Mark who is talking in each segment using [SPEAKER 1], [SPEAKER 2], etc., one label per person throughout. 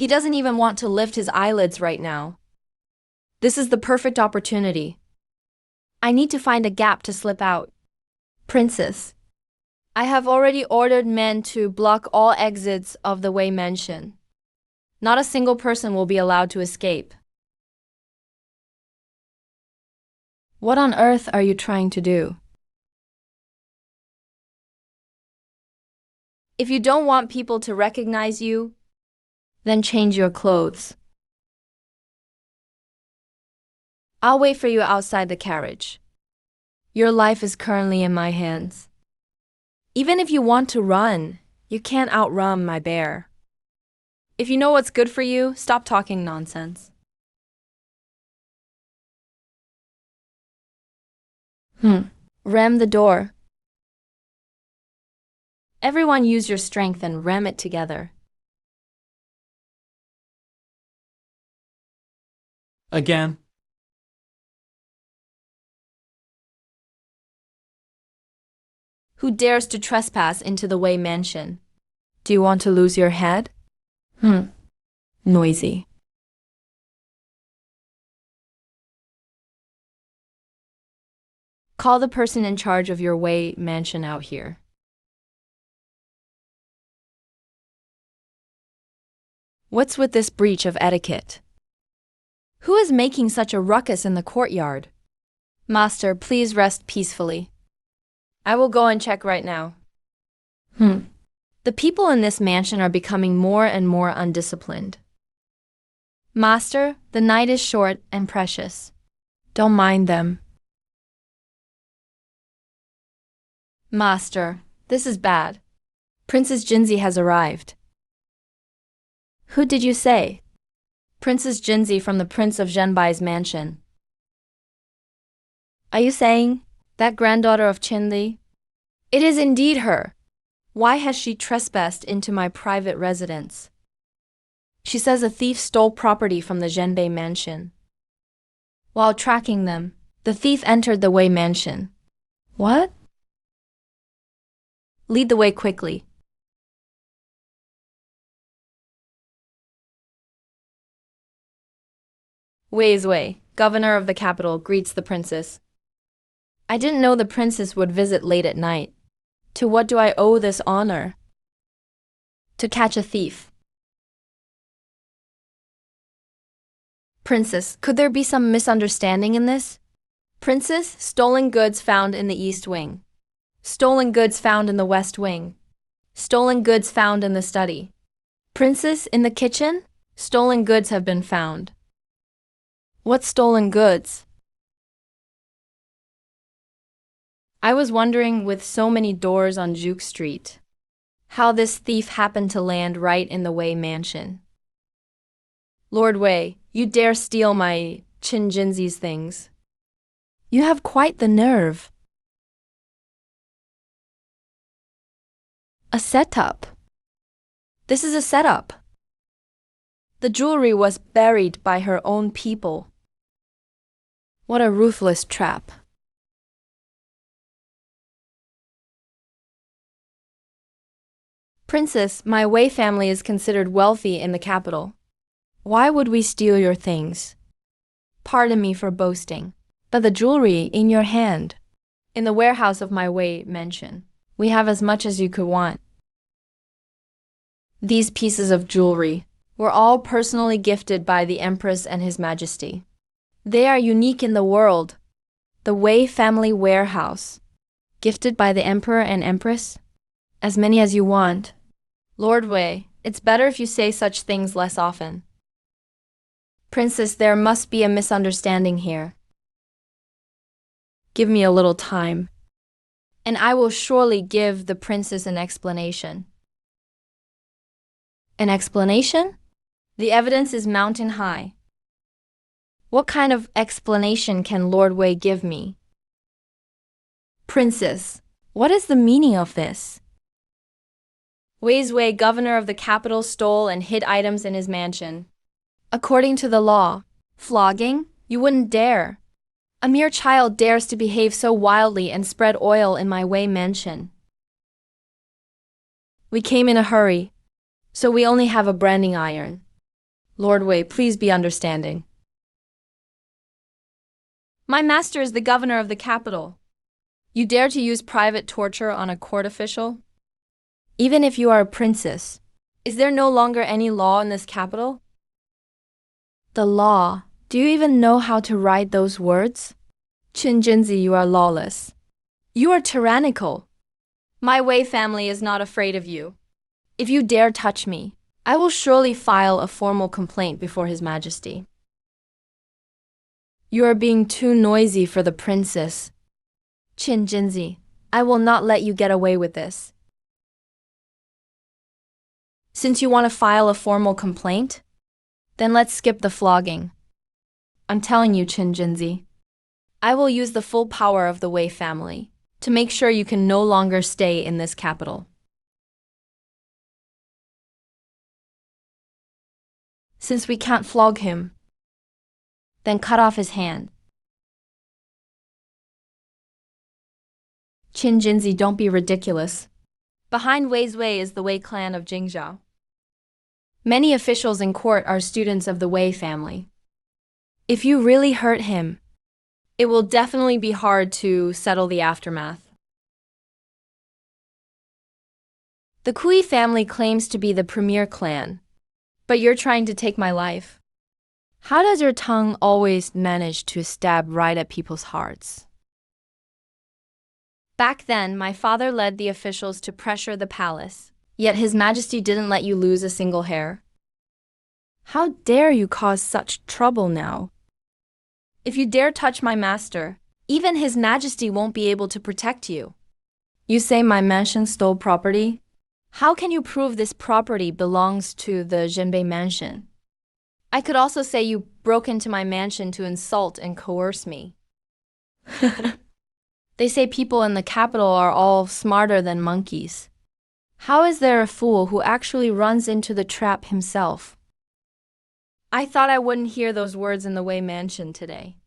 [SPEAKER 1] He doesn't even want to lift his eyelids right now. This is the perfect opportunity. I need to find a gap to slip out. Princess, I have already ordered men to block all exits of the Wei mansion. Not a single person will be allowed to escape. What on earth are you trying to do? If you don't want people to recognize you, then change your clothes. I'll wait for you outside the carriage. Your life is currently in my hands. Even if you want to run, you can't outrun my bear. If you know what's good for you, stop talking nonsense. Ram the door. Everyone use your strength and ram it together.
[SPEAKER 2] Again.
[SPEAKER 1] Who dares to trespass into the Wei mansion? Do you want to lose your head? Noisy. Call the person in charge of your Wei mansion out here. What's with this breach of etiquette? Who is making such a ruckus in the courtyard? Master, please rest peacefully. I will go and check right now. The people in this mansion are becoming more and more undisciplined. Master, the night is short and precious. Don't mind them. Master, this is bad. Princess Jinzi has arrived. Who did you say? Princess Jinzi from the Prince of Zhenbai's mansion. Are you saying that granddaughter of Qinli? It is indeed her. Why has she trespassed into my private residence? She says a thief stole property from the Zhenbai mansion. While tracking them, the thief entered the Wei mansion. What? Lead the way quickly. Wei, governor of the capital, greets the princess. I didn't know the princess would visit late at night. To what do I owe this honor? To catch a thief. Princess, could there be some misunderstanding in this? Princess, stolen goods found in the east wing. Stolen goods found in the west wing. Stolen goods found in the study. Princess, in the kitchen? Stolen goods have been found. What stolen goods? I was wondering, with so many doors on Juke Street, how this thief happened to land right in the Wei mansion. Lord Wei, you dare steal my Qin Jinzi's things. You have quite the nerve. A setup. This is a setup. The jewelry was buried by her own people. What a ruthless trap. Princess, my Wei family is considered wealthy in the capital. Why would we steal your things? Pardon me for boasting, but the jewelry in your hand. In the warehouse of my Wei mansion, we have as much as you could want. These pieces of jewelry were all personally gifted by the Empress and His Majesty. They are unique in the world. The Wei family warehouse, gifted by the Emperor and Empress? As many as you want. Lord Wei, it's better if you say such things less often. Princess, there must be a misunderstanding here. Give me a little time, and I will surely give the princess an explanation. An explanation? The evidence is mountain high. What kind of explanation can Lord Wei give me? Princess, what is the meaning of this? Wei, governor of the capital, stole and hid items in his mansion. According to the law, flogging? You wouldn't dare. A mere child dares to behave so wildly and spread oil in my Wei mansion. We came in a hurry, so we only have a branding iron. Lord Wei, please be understanding. My master is the governor of the capital. You dare to use private torture on a court official? Even if you are a princess, is there no longer any law in this capital? The law? Do you even know how to write those words? Qin Jinzi, you are lawless. You are tyrannical. My Wei family is not afraid of you. If you dare touch me, I will surely file a formal complaint before His Majesty. You are being too noisy for the princess. Qin Jinzi, I will not let you get away with this. Since you want to file a formal complaint, then let's skip the flogging. I'm telling you, Qin Jinzi, I will use the full power of the Wei family to make sure you can no longer stay in this capital. Since we can't flog him, then cut off his hand. Qin Jinzi, don't be ridiculous. Behind Wei's Wei is the Wei clan of Jingzhou. Many officials in court are students of the Wei family. If you really hurt him, it will definitely be hard to settle the aftermath. The Kui family claims to be the premier clan, but you're trying to take my life. How does your tongue always manage to stab right at people's hearts? Back then, my father led the officials to pressure the palace, yet His Majesty didn't let you lose a single hair. How dare you cause such trouble now? If you dare touch my master, even His Majesty won't be able to protect you. You say my mansion stole property? How can you prove this property belongs to the Zhenbei mansion? I could also say you broke into my mansion to insult and coerce me. They say people in the capital are all smarter than monkeys. How is there a fool who actually runs into the trap himself? I thought I wouldn't hear those words in the Wei mansion today.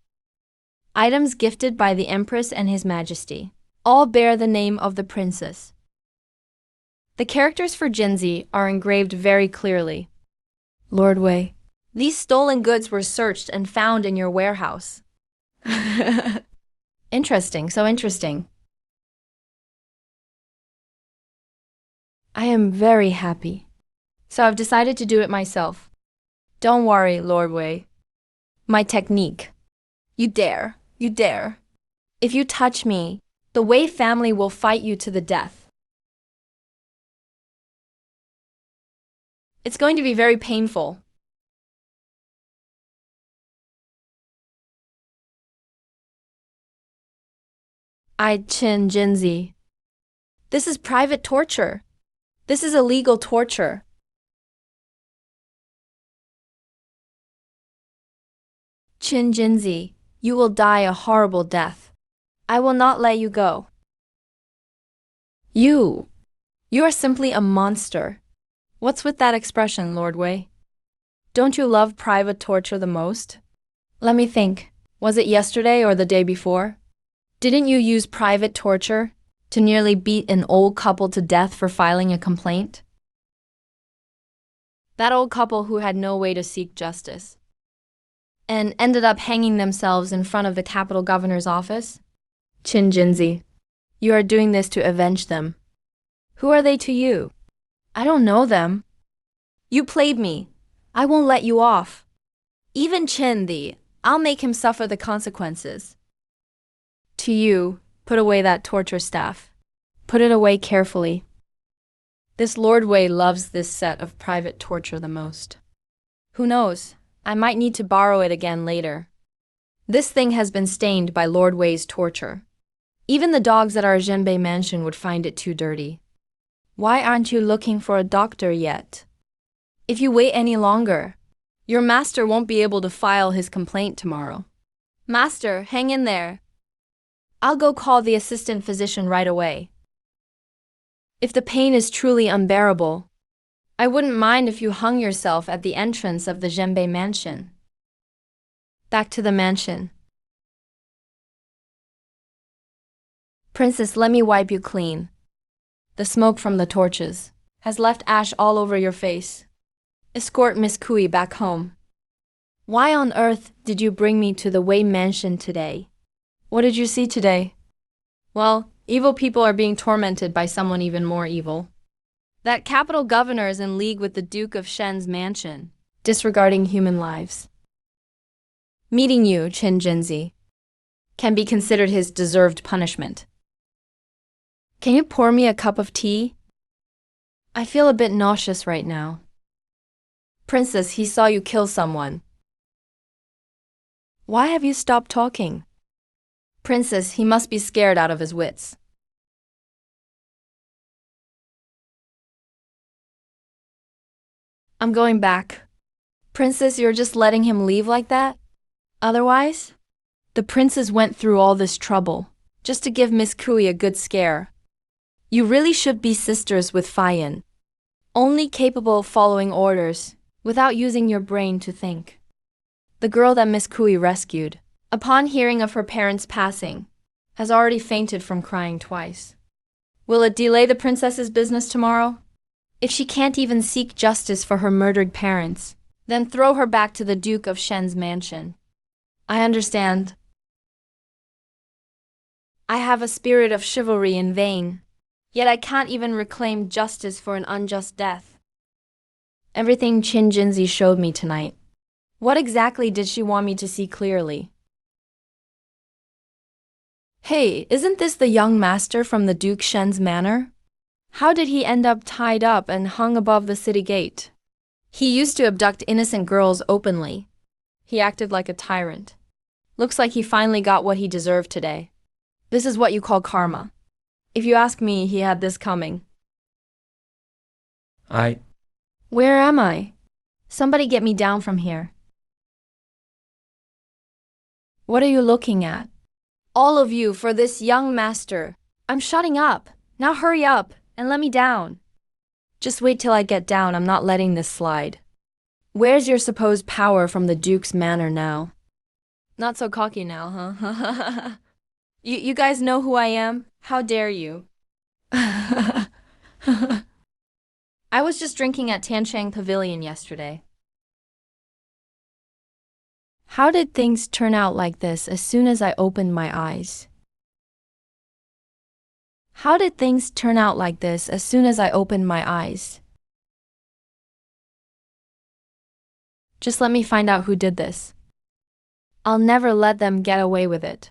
[SPEAKER 1] Items gifted by the Empress and His Majesty all bear the name of the princess. The characters for Jinzi are engraved very clearly. Lord Wei, these stolen goods were searched and found in your warehouse. Interesting, so interesting. I am very happy. So I've decided to do it myself. Don't worry, Lord Wei. My technique. You dare, you dare. If you touch me, the Wei family will fight you to the death. It's going to be very painful. Qin Jinzi. This is private torture. This is illegal torture. Qin Jinzi, you will die a horrible death. I will not let you go. You are simply a monster. What's with that expression, Lord Wei? Don't you love private torture the most? Let me think. Was it yesterday or the day before? Didn't you use private torture to nearly beat an old couple to death for filing a complaint? That old couple who had no way to seek justice and ended up hanging themselves in front of the capital governor's office? Qin Jinzi, you are doing this to avenge them. Who are they to you? I don't know them. You played me. I won't let you off. Even Qin, I'll make him suffer the consequences. To you, put away that torture staff. Put it away carefully. This Lord Wei loves this set of private torture the most. Who knows? I might need to borrow it again later. This thing has been stained by Lord Wei's torture. Even the dogs at our Zhenbei mansion would find it too dirty. Why aren't you looking for a doctor yet? If you wait any longer, your master won't be able to file his complaint tomorrow. Master, hang in there. I'll go call the assistant physician right away. If the pain is truly unbearable, I wouldn't mind if you hung yourself at the entrance of the Zhenbei mansion. Back to the mansion. Princess, let me wipe you clean. The smoke from the torches has left ash all over your face. Escort Miss Kui back home. Why on earth did you bring me to the Wei mansion today? What did you see today? Well, evil people are being tormented by someone even more evil. That capital governor is in league with the Duke of Shen's mansion, disregarding human lives. Meeting you, Qin Jinzi, can be considered his deserved punishment. Can you pour me a cup of tea? I feel a bit nauseous right now. Princess, he saw you kill someone. Why have you stopped talking? Princess, he must be scared out of his wits. I'm going back. Princess, you're just letting him leave like that? Otherwise? The princess went through all this trouble, just to give Miss Kui a good scare. You really should be sisters with Fayan, only capable of following orders, without using your brain to think. The girl that Miss Kui rescued, upon hearing of her parents' passing, has already fainted from crying twice. Will it delay the princess's business tomorrow? If she can't even seek justice for her murdered parents, then throw her back to the Duke of Shen's mansion. I understand. I have a spirit of chivalry in vain, yet I can't even reclaim justice for an unjust death. Everything Qin Jinzi showed me tonight. What exactly did she want me to see clearly? Hey, isn't this the young master from the Duke Shen's manor? How did he end up tied up and hung above the city gate? He used to abduct innocent girls openly. He acted like a tyrant. Looks like he finally got what he deserved today. This is what you call karma. If you ask me, he had this coming. Where am I? Somebody get me down from here. What are you looking at? All of you for this young master. I'm shutting up. Now hurry up and let me down. Just wait till I get down. I'm not letting this slide. Where's your supposed power from the Duke's manor now? Not so cocky now, huh? You guys know who I am? How dare you? I was just drinking at Tianchang Pavilion yesterday. How did things turn out like this as soon as I opened my eyes? How did things turn out like this as soon as I opened my eyes? Just let me find out who did this. I'll never let them get away with it.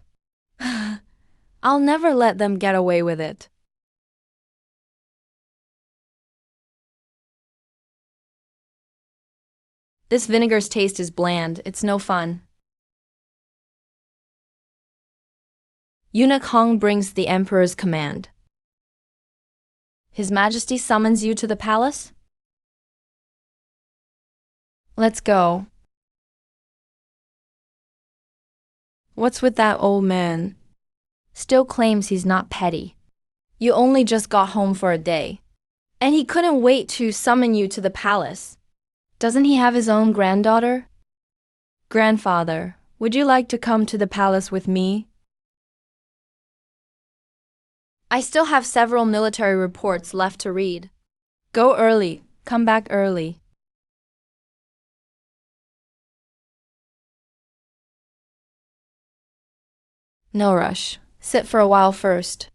[SPEAKER 1] I'll never let them get away with it. This vinegar's taste is bland. It's no fun. Eunuch Hong brings the emperor's command. His Majesty summons you to the palace? Let's go. What's with that old man? Still claims he's not petty. You only just got home for a day. And he couldn't wait to summon you to the palace. Doesn't he have his own granddaughter? Grandfather, would you like to come to the palace with me? I still have several military reports left to read. Go early, come back early. No rush. Sit for a while first.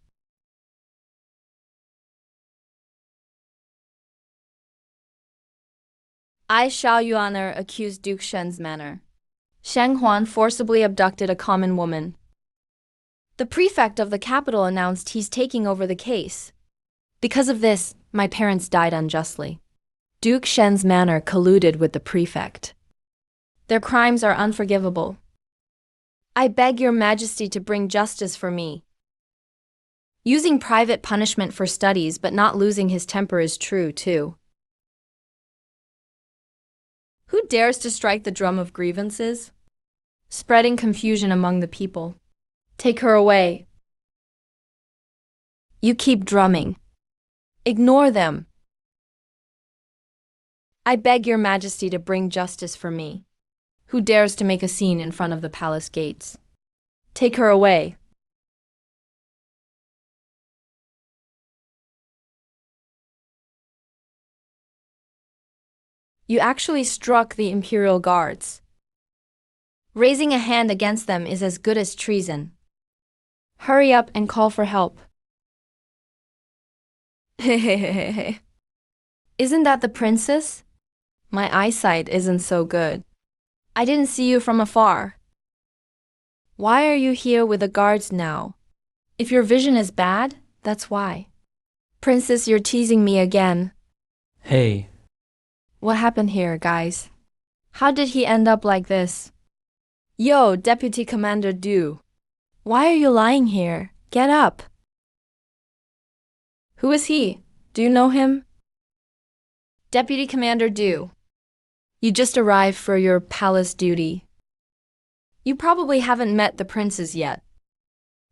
[SPEAKER 1] I, Xiao Yuaner, accused Duke Shen's manor. Sheng Huan forcibly abducted a common woman. The prefect of the capital announced he's taking over the case. Because of this, my parents died unjustly. Duke Shen's manor colluded with the prefect. Their crimes are unforgivable. I beg your majesty to bring justice for me. Using private punishment for studies but not losing his temper is true, too. Who dares to strike the drum of grievances? Spreading confusion among the people. Take her away. You keep drumming. Ignore them. I beg your majesty to bring justice for me. Who dares to make a scene in front of the palace gates? Take her away. You actually struck the Imperial Guards. Raising a hand against them is as good as treason. Hurry up and call for help. Hehehehe. Isn't that the princess? My eyesight isn't so good. I didn't see you from afar. Why are you here with the guards now? If your vision is bad, that's why. Princess, you're teasing me again.
[SPEAKER 2] Hey,
[SPEAKER 1] What happened here, guys? How did he end up like this? Yo, Deputy Commander Du. Why are you lying here? Get up. Who is he? Do you know him? Deputy Commander Du. You just arrived for your palace duty. You probably haven't met the princes yet.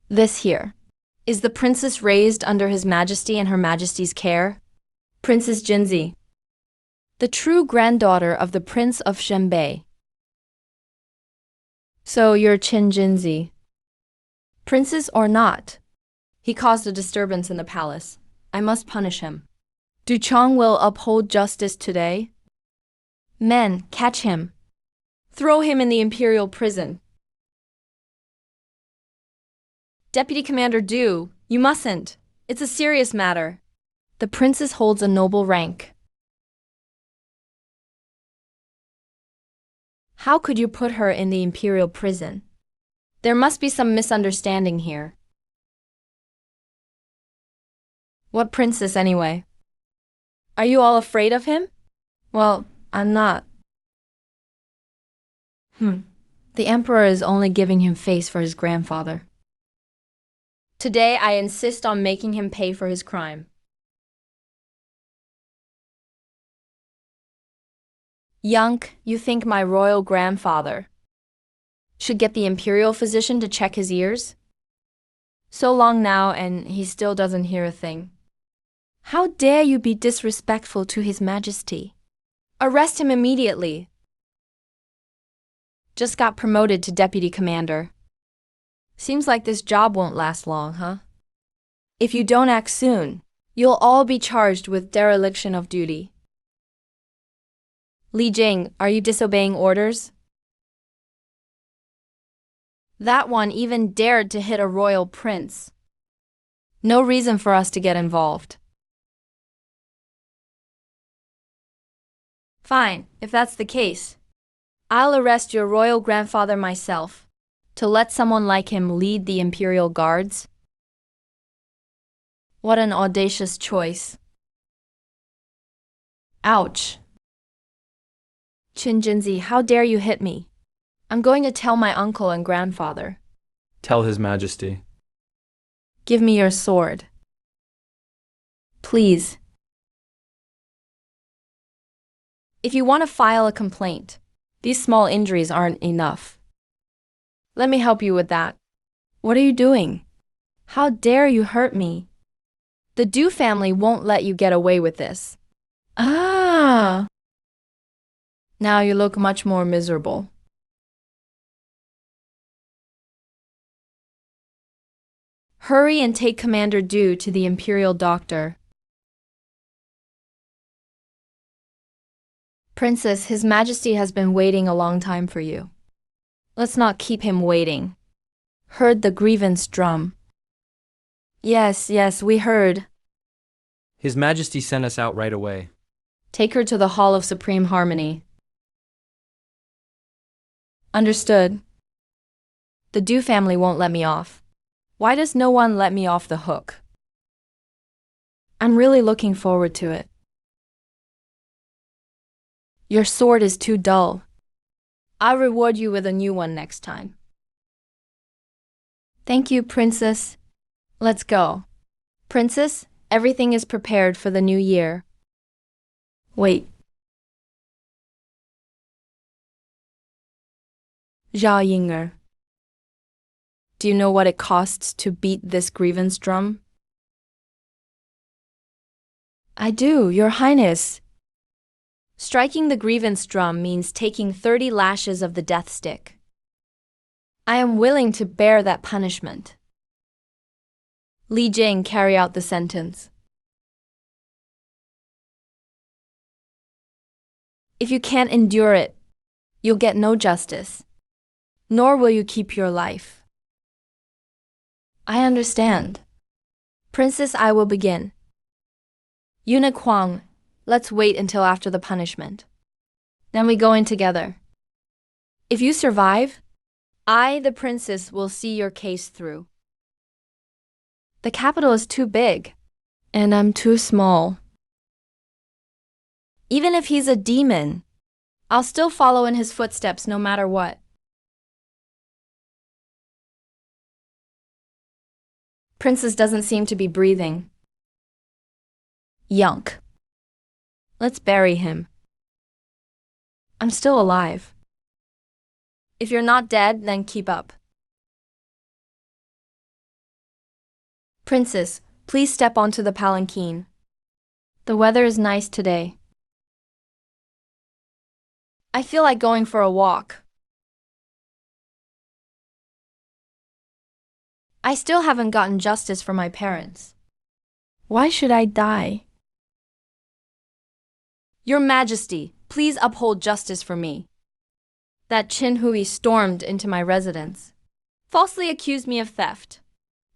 [SPEAKER 1] This here. Is the princess raised under His Majesty and Her Majesty's care? Princess Jinzi. The true granddaughter of the Prince of Shenbei. So you're Qin Jinzi. Princess or not, he caused a disturbance in the palace. I must punish him. Duchong will uphold justice today. Men, catch him. Throw him in the imperial prison. Deputy Commander Du, you mustn't. It's a serious matter. The princess holds a noble rank. How could you put her in the imperial prison? There must be some misunderstanding here. What princess, anyway? Are you all afraid of him? Well, I'm not. The emperor is only giving him face for his grandfather. Today, I insist on making him pay for his crime. Yank, you think my royal grandfather should get the imperial physician to check his ears? So long now, and he still doesn't hear a thing. How dare you be disrespectful to His Majesty? Arrest him immediately. Just got promoted to deputy commander. Seems like this job won't last long, huh? If you don't act soon, you'll all be charged with dereliction of duty. Li Jing, are you disobeying orders? That one even dared to hit a royal prince. No reason for us to get involved. Fine, if that's the case. I'll arrest your royal grandfather myself, to let someone like him lead the imperial guards. What an audacious choice. Ouch. Qin Jinzi, how dare you hit me? I'm going to tell my uncle and grandfather.
[SPEAKER 2] tell His Majesty.
[SPEAKER 1] Give me your sword. Please. If you want to file a complaint, these small injuries aren't enough. Let me help you with that. What are you doing? How dare you hurt me? The Du family won't let you get away with this. Ah! Now you look much more miserable. Hurry and take Commander Du to the Imperial Doctor. Princess, His Majesty has been waiting a long time for you. Let's not keep him waiting. Heard the grievance drum. Yes, we heard.
[SPEAKER 2] His Majesty sent us out right away.
[SPEAKER 1] Take her to the Hall of Supreme Harmony. Understood. The Du family won't let me off. Why does no one let me off the hook? I'm really looking forward to it. Your sword is too dull. I'll reward you with a new one next time. Thank you, Princess. Let's go. Princess, everything is prepared for the new year. Wait. Zhao Ying'er. Do you know what it costs to beat this grievance drum? I do, Your Highness. Striking the grievance drum means taking 30 lashes of the death stick. I am willing to bear that punishment. Li Jing, carry out the sentence. If you can't endure it, you'll get no justice, nor will you keep your life. I understand. Princess, I will begin. Yuna Kwang, let's wait until after the punishment. Then we go in together. If you survive, I, the princess, will see your case through. The capital is too big, and I'm too small. Even if he's a demon, I'll still follow in his footsteps no matter what. Princess doesn't seem to be breathing. Yunk. Let's bury him. I'm still alive. If you're not dead, then keep up. Princess, please step onto the palanquin. The weather is nice today. I feel like going for a walk. I still haven't gotten justice for my parents. Why should I die? Your Majesty, please uphold justice for me. That Chin Hui stormed into my residence, falsely accused me of theft.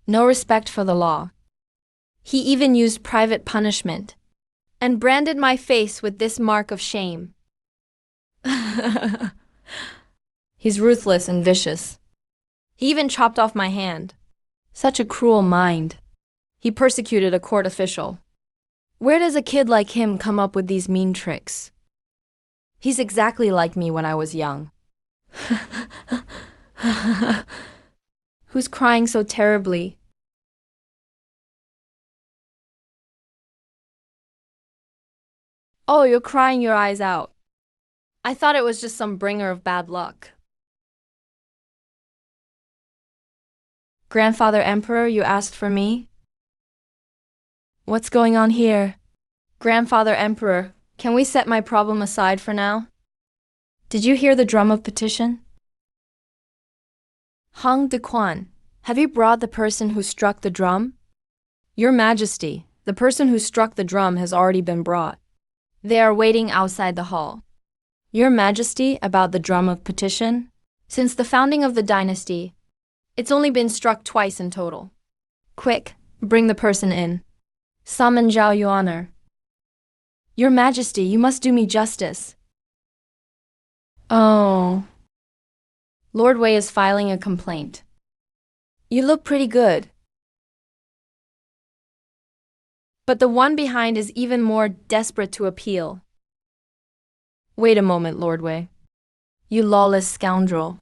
[SPEAKER 1] No respect for the law. He even used private punishment and branded my face with this mark of shame. He's ruthless and vicious. He even chopped off my hand. Such a cruel mind. He persecuted a court official. Where does a kid like him come up with these mean tricks? He's exactly like me when I was young. Who's crying so terribly? Oh, you're crying your eyes out. I thought it was just some bringer of bad luck. Grandfather Emperor, you asked for me? What's going on here? Grandfather Emperor, can we set my problem aside for now? Did you hear the drum of petition? Hong De Quan, have you brought the person who struck the drum? Your Majesty, the person who struck the drum has already been brought. They are waiting outside the hall. Your Majesty, about the drum of petition? Since the founding of the dynasty, it's only been struck twice in total. Quick, bring the person in. Summon Zhao Yuaner. Your Majesty, you must do me justice. Oh. Lord Wei is filing a complaint. You look pretty good. But the one behind is even more desperate to appeal. Wait a moment, Lord Wei. You lawless scoundrel.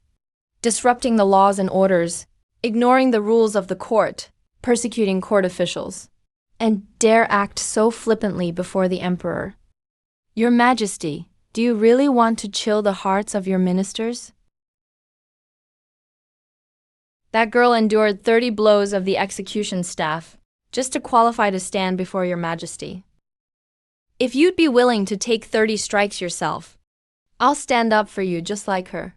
[SPEAKER 1] Disrupting the laws and orders, ignoring the rules of the court, persecuting court officials, and dare act so flippantly before the emperor. Your Majesty, do you really want to chill the hearts of your ministers? That girl endured 30 blows of the execution staff, just to qualify to stand before your Majesty. If you'd be willing to take 30 strikes yourself, I'll stand up for you just like her.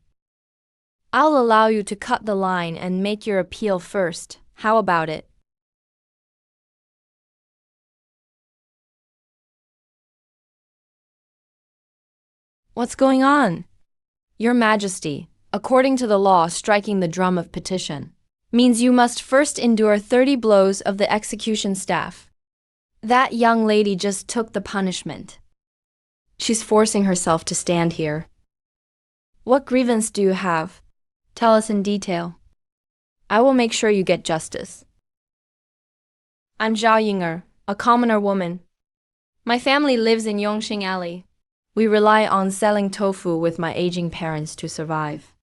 [SPEAKER 1] I'll allow you to cut the line and make your appeal first. How about it? What's going on? Your Majesty, according to the law, striking the drum of petition means you must first endure 30 blows of the execution staff. That young lady just took the punishment. She's forcing herself to stand here. What grievance do you have? Tell us in detail. I will make sure you get justice. I'm Zhao Yinger, a commoner woman. My family lives in Yongxing Alley. We rely on selling tofu with my aging parents to survive.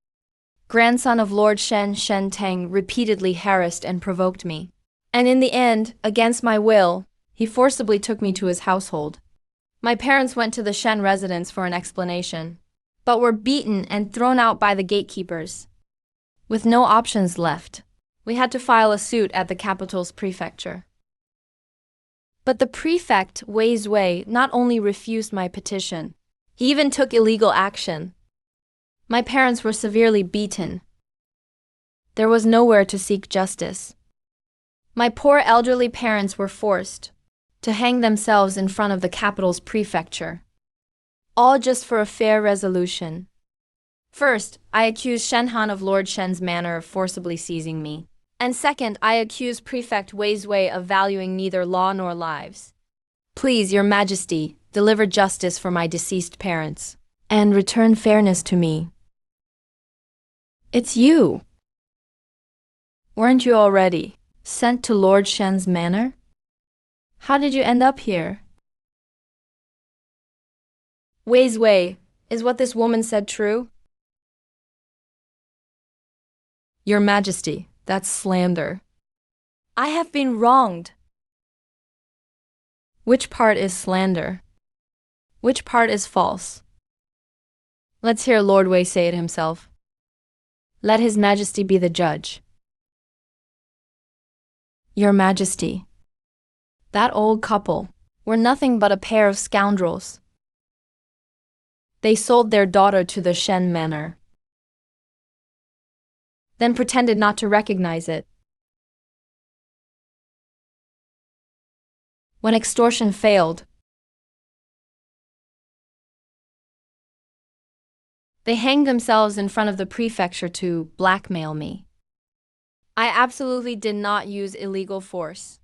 [SPEAKER 1] Grandson of Lord Shen Tang repeatedly harassed and provoked me. And in the end, against my will, he forcibly took me to his household. My parents went to the Shen residence for an explanation, but were beaten and thrown out by the gatekeepers. With no options left, we had to file a suit at the capital's prefecture. But the prefect, Wei Zui, not only refused my petition, he even took illegal action. My parents were severely beaten. There was nowhere to seek justice. My poor elderly parents were forced to hang themselves in front of the capital's prefecture. all just for a fair resolution. First, I accuse Shenhan of Lord Shen's manner of forcibly seizing me. And second, I accuse Prefect Wei's way of valuing neither law nor lives. Please, Your Majesty, deliver justice for my deceased parents, and return fairness to me. It's you. Weren't you already sent to Lord Shen's manor? How did you end up here? Wei's way, is what this woman said true? Your Majesty, that's slander. I have been wronged. Which part is slander? Which part is false? Let's hear Lord Wei say it himself. Let His Majesty be the judge. Your Majesty, that old couple were nothing but a pair of scoundrels. They sold their daughter to the Shen manor, then pretended not to recognize it. When extortion failed, they hanged themselves in front of the prefecture to blackmail me. I absolutely did not use illegal force.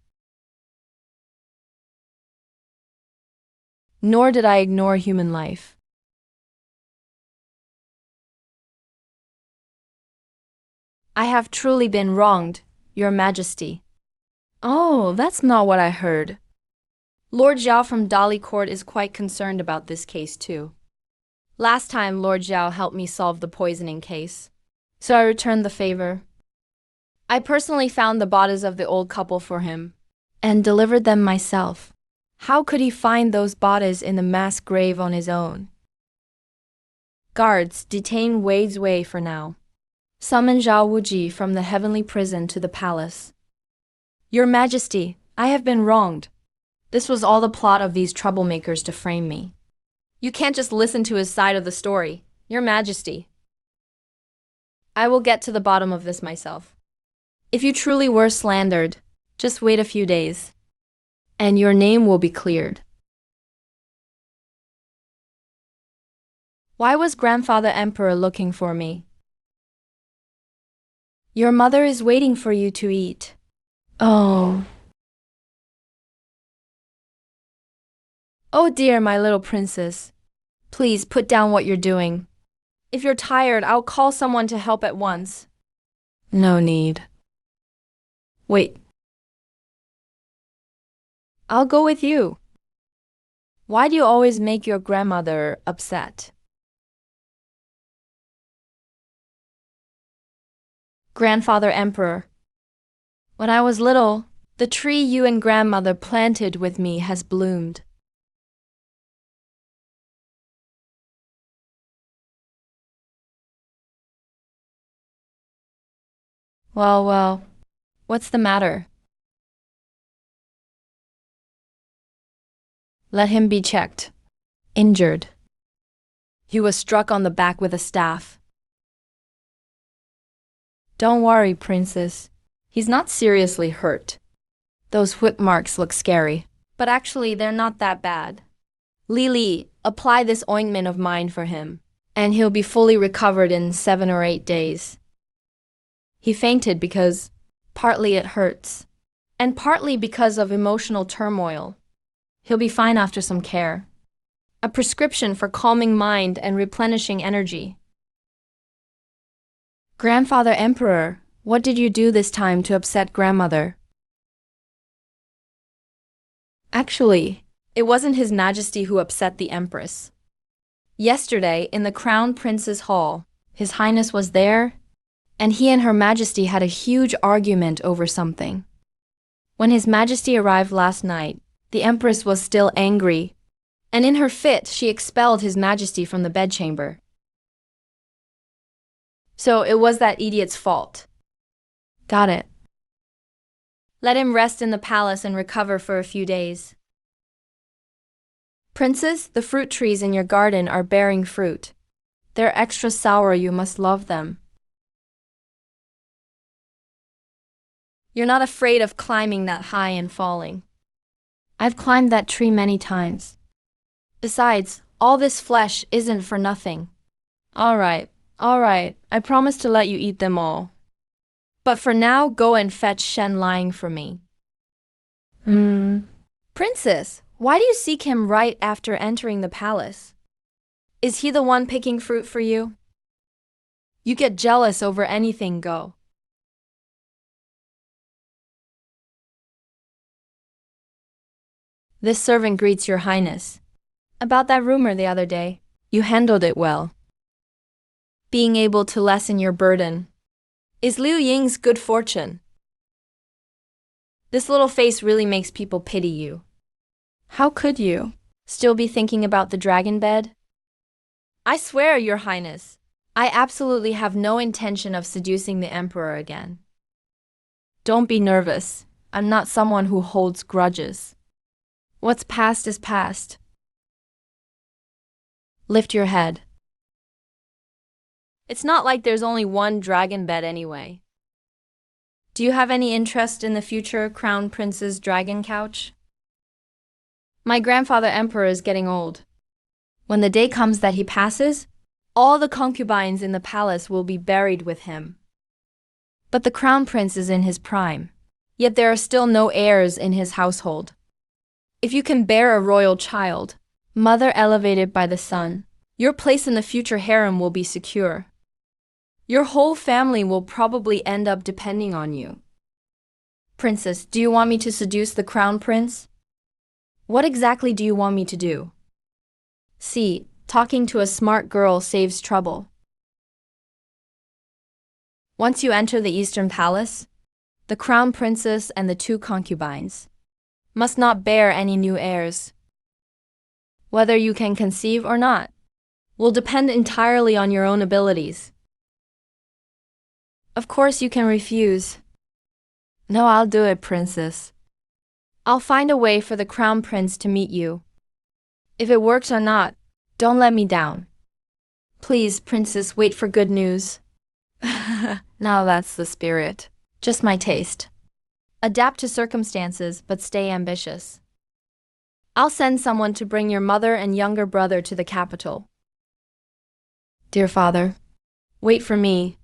[SPEAKER 1] Nor did I ignore human life. I have truly been wronged, Your Majesty. Oh, that's not what I heard. Lord Zhao from Dali Court is quite concerned about this case too. Last time Lord Zhao helped me solve the poisoning case, so I returned the favor. I personally found the bodies of the old couple for him, and delivered them myself. How could he find those bodies in the mass grave on his own? Guards, detain Wei's Wei for now. Summon Zhao Wuji from the heavenly prison to the palace. Your Majesty, I have been wronged. This was all the plot of these troublemakers to frame me. You can't just listen to his side of the story, Your Majesty. I will get to the bottom of this myself. If you truly were slandered, just wait a few days, and your name will be cleared. Why was Grandfather Emperor looking for me? Your mother is waiting for you to eat. Oh. Oh dear, my little princess. Please put down what you're doing. If you're tired, I'll call someone to help at once. No need. Wait. I'll go with you. Why do you always make your grandmother upset? Grandfather Emperor, when I was little, the tree you and grandmother planted with me has bloomed. Well, what's the matter? Let him be checked. Injured. He was struck on the back with a staff. Don't worry, princess. He's not seriously hurt. Those whip marks look scary, but actually they're not that bad. Li, apply this ointment of mine for him, and he'll be fully recovered in 7 or 8 days. He fainted because partly it hurts, and partly because of emotional turmoil. He'll be fine after some care. A prescription for calming mind and replenishing energy. Grandfather Emperor, what did you do this time to upset grandmother? Actually, it wasn't His Majesty who upset the Empress. Yesterday, in the Crown Prince's Hall, His Highness was there, and he and Her Majesty had a huge argument over something. When His Majesty arrived last night, the Empress was still angry, and in her fit, she expelled His Majesty from the bedchamber. So it was that idiot's fault. Got it. Let him rest in the palace and recover for a few days. Princess, the fruit trees in your garden are bearing fruit. They're extra sour, you must love them. You're not afraid of climbing that high and falling. I've climbed that tree many times. Besides, All this flesh isn't for nothing. All right, I promise to let you eat them all. But for now, go and fetch Shen Lying for me. Princess, why do you seek him right after entering the palace? Is he the one picking fruit for you? You get jealous over anything, go. This servant greets your highness. About that rumor the other day, you handled it well. Being able to lessen your burden is Liu Ying's good fortune. This little face really makes people pity you. How could you still be thinking about the dragon bed? I swear, your highness, I absolutely have no intention of seducing the emperor again. Don't be nervous. I'm not someone who holds grudges. What's past is past. Lift your head. It's not like there's only one dragon bed anyway. Do you have any interest in the future Crown Prince's dragon couch? My grandfather emperor is getting old. When the day comes that he passes, all the concubines in the palace will be buried with him. But the crown prince is in his prime, yet there are still no heirs in his household. If you can bear a royal child, mother elevated by the sun, your place in the future harem will be secure. Your whole family will probably end up depending on you. Princess, do you want me to seduce the crown prince? What exactly do you want me to do? See, talking to a smart girl saves trouble. Once you enter the Eastern Palace, the crown princess and the two concubines must not bear any new heirs. Whether you can conceive or not will depend entirely on your own abilities. Of course you can refuse. No, I'll do it, princess. I'll find a way for the crown prince to meet you. If it works or not, don't let me down. Please, princess, wait for good news. Now that's the spirit. Just my taste. Adapt to circumstances, but stay ambitious. I'll send someone to bring your mother and younger brother to the capital. Dear father, wait for me.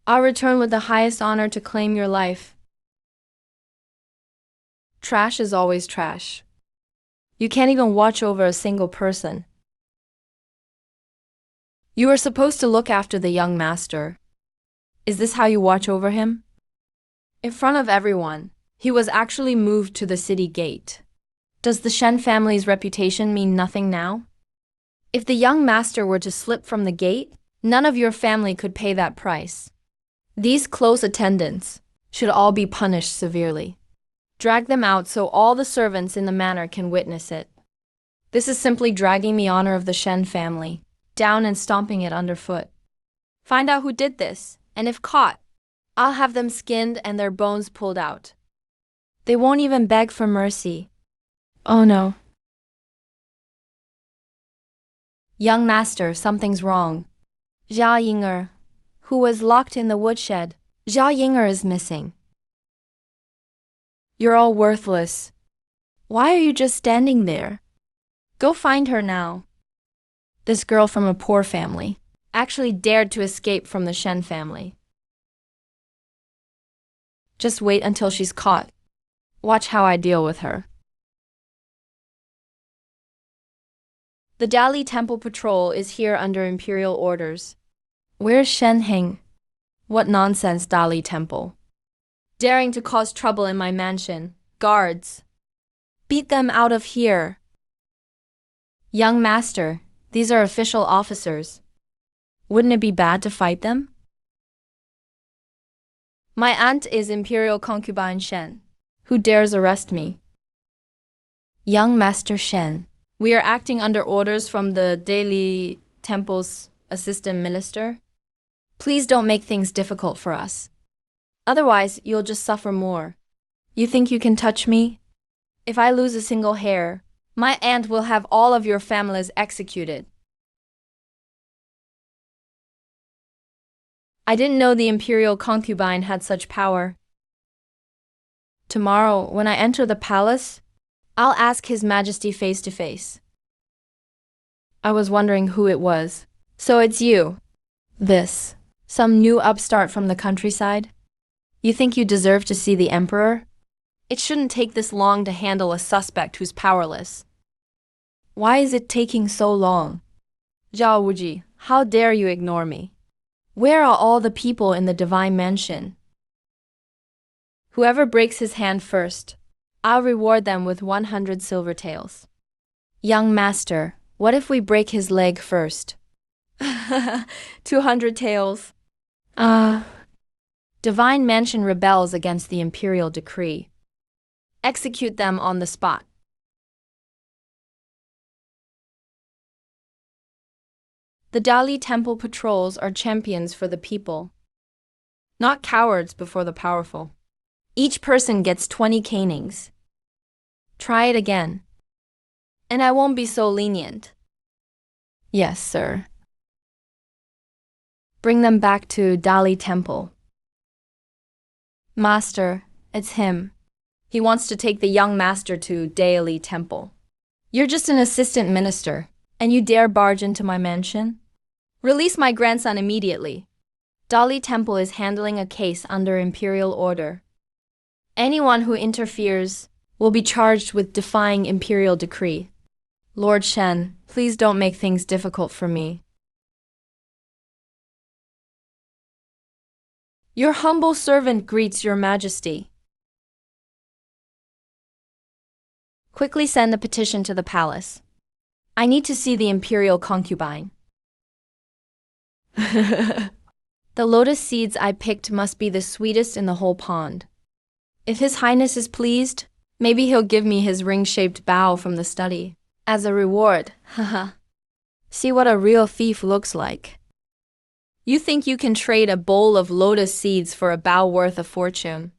[SPEAKER 1] I'll return with the highest honor to claim your life. Trash is always trash. You can't even watch over a single person. You are supposed to look after the young master. Is this how you watch over him? In front of everyone, he was actually moved to the city gate. Does the Shen family's reputation mean nothing now? If the young master were to slip from the gate, none of your family could pay that price. These close attendants should all be punished severely. Drag them out so all the servants in the manor can witness it. This is simply dragging the honor of the Shen family down and stomping it underfoot. Find out who did this, and if caught, I'll have them skinned and their bones pulled out. They won't even beg for mercy. Oh no. Young master, something's wrong. Zhao Ying'er, who was locked in the woodshed, Zhao Ying'er is missing. You're all worthless. Why are you just standing there? Go find her now. This girl from a poor family actually dared to escape from the Shen family. Just wait until she's caught. Watch how I deal with her. The Dali Temple Patrol is here under imperial orders. Where's Shen Heng? What nonsense, Dali Temple. Daring to cause trouble in my mansion. Guards! Beat them out of here. Young master, these are official officers. Wouldn't it be bad to fight them? My aunt is Imperial Concubine Shen. Who dares arrest me? Young Master Shen, we are acting under orders from the Dali Temple's assistant minister. Please don't make things difficult for us. Otherwise, you'll just suffer more. You think you can touch me? If I lose a single hair, my aunt will have all of your families executed. I didn't know the imperial concubine had such power. Tomorrow, when I enter the palace, I'll ask His Majesty face to face. I was wondering who it was. So it's you. Some new upstart from the countryside? You think you deserve to see the emperor? It shouldn't take this long to handle a suspect who's powerless. Why is it taking so long? Zhao Wuji, how dare you ignore me? Where are all the people in the divine mansion? Whoever breaks his hand first, I'll reward them with 100 silver taels. Young master, what if we break his leg first? 200 taels. Divine mansion rebels against the imperial decree. Execute them on the spot. The Dali Temple patrols are champions for the people, not cowards before the powerful. Each person gets 20 canings. Try it again. And I won't be so lenient. Yes, sir. Bring them back to Dali Temple. Master, it's him. He wants to take the young master to Dali Temple. You're just an assistant minister, and you dare barge into my mansion? Release my grandson immediately. Dali Temple is handling a case under imperial order. Anyone who interferes will be charged with defying imperial decree. Lord Shen, please don't make things difficult for me. Your humble servant greets your majesty. Quickly send a petition to the palace. I need to see the imperial concubine. The lotus seeds I picked must be the sweetest in the whole pond. If His Highness is pleased, maybe he'll give me his ring-shaped bow from the study. As a reward, haha. See what a real thief looks like. You think you can trade a bowl of lotus seeds for a bow worth a fortune?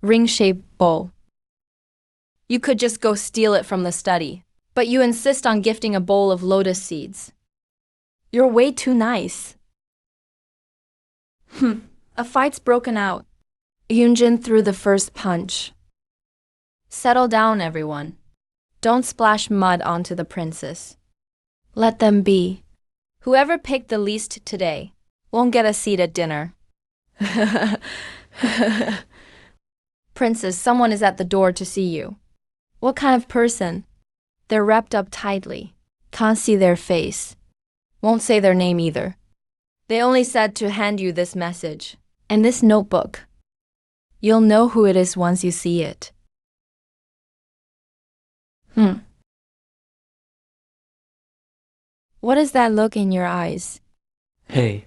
[SPEAKER 1] Ring-shaped bowl. You could just go steal it from the study, but you insist on gifting a bowl of lotus seeds. You're way too nice. A fight's broken out. Yunjin threw the first punch. Settle down, everyone. Don't splash mud onto the princess. Let them be. Whoever picked the least today won't get a seat at dinner. Princess, someone is at the door to see you. What kind of person? They're wrapped up tightly. Can't see their face. Won't say their name either. They only said to hand you this message and this notebook. You'll know who it is once you see it. What is that look in your eyes?
[SPEAKER 2] Hey,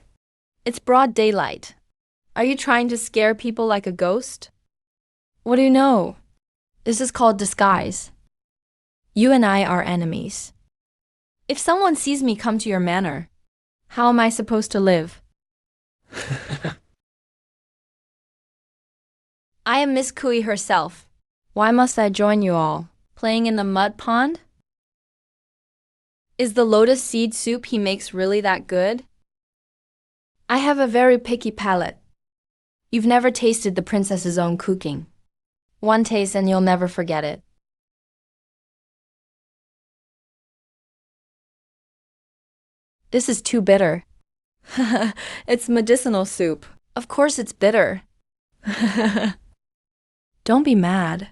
[SPEAKER 1] It's broad daylight. Are you trying to scare people like a ghost? What do you know? This is called disguise. You and I are enemies. If someone sees me come to your manor, how am I supposed to live? I am Miss Kui herself. Why must I join you all? Playing in the mud pond? Is the lotus seed soup he makes really that good? I have a very picky palate. You've never tasted the princess's own cooking. One taste and you'll never forget it. This is too bitter. It's medicinal soup. Of course it's bitter. Don't be mad.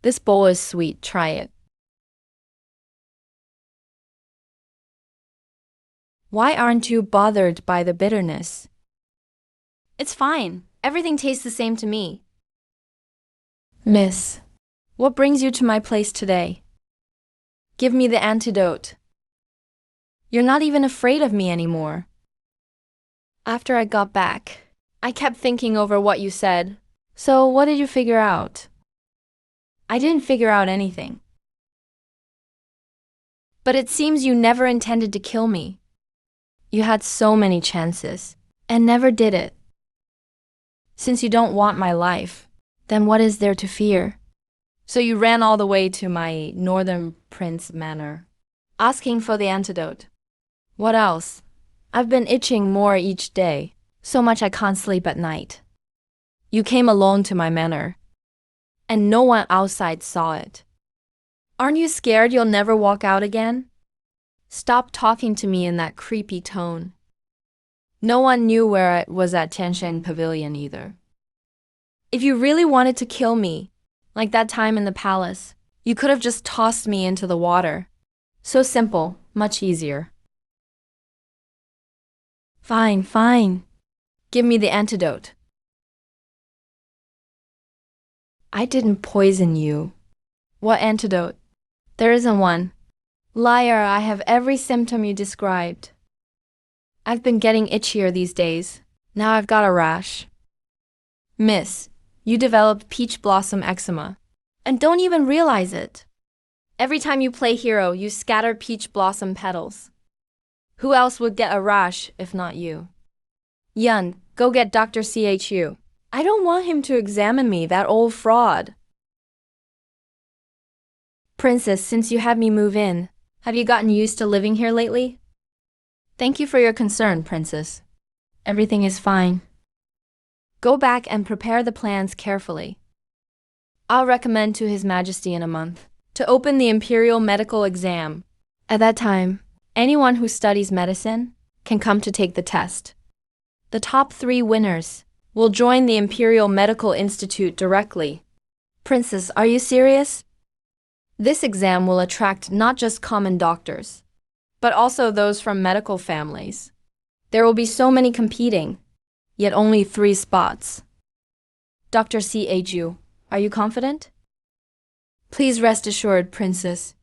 [SPEAKER 1] This bowl is sweet. Try it. Why aren't you bothered by the bitterness? It's fine. Everything tastes the same to me. Miss, what brings you to my place today? Give me the antidote. You're not even afraid of me anymore. After I got back, I kept thinking over what you said. So what did you figure out? I didn't figure out anything. But it seems you never intended to kill me. You had so many chances, and never did it. Since you don't want my life, then what is there to fear? So you ran all the way to my northern prince manor, asking for the antidote. What else? I've been itching more each day, so much I can't sleep at night. You came alone to my manor, and no one outside saw it. Aren't you scared you'll never walk out again? Stop talking to me in that creepy tone. No one knew where I was at Tiansheng Pavilion either. If you really wanted to kill me, like that time in the palace, you could have just tossed me into the water. So simple, much easier. Fine, fine. Give me the antidote. I didn't poison you. What antidote? There isn't one. Liar, I have every symptom you described. I've been getting itchier these days. Now I've got a rash. Miss, you developed peach blossom eczema. And don't even realize it. Every time you play hero, you scatter peach blossom petals. Who else would get a rash if not you? Yun, go get Dr. Chu. I don't want him to examine me, that old fraud. Princess, since you had me move in, have you gotten used to living here lately? Thank you for your concern, Princess. Everything is fine. Go back and prepare the plans carefully. I'll recommend to His Majesty in a month to open the Imperial Medical Exam. At that time, anyone who studies medicine can come to take the test. The top 3 winners will join the Imperial Medical Institute directly. Princess, are you serious? This exam will attract not just common doctors, but also those from medical families. There will be so many competing, yet only 3 spots. Dr. Chu, are you confident? Please rest assured, Princess.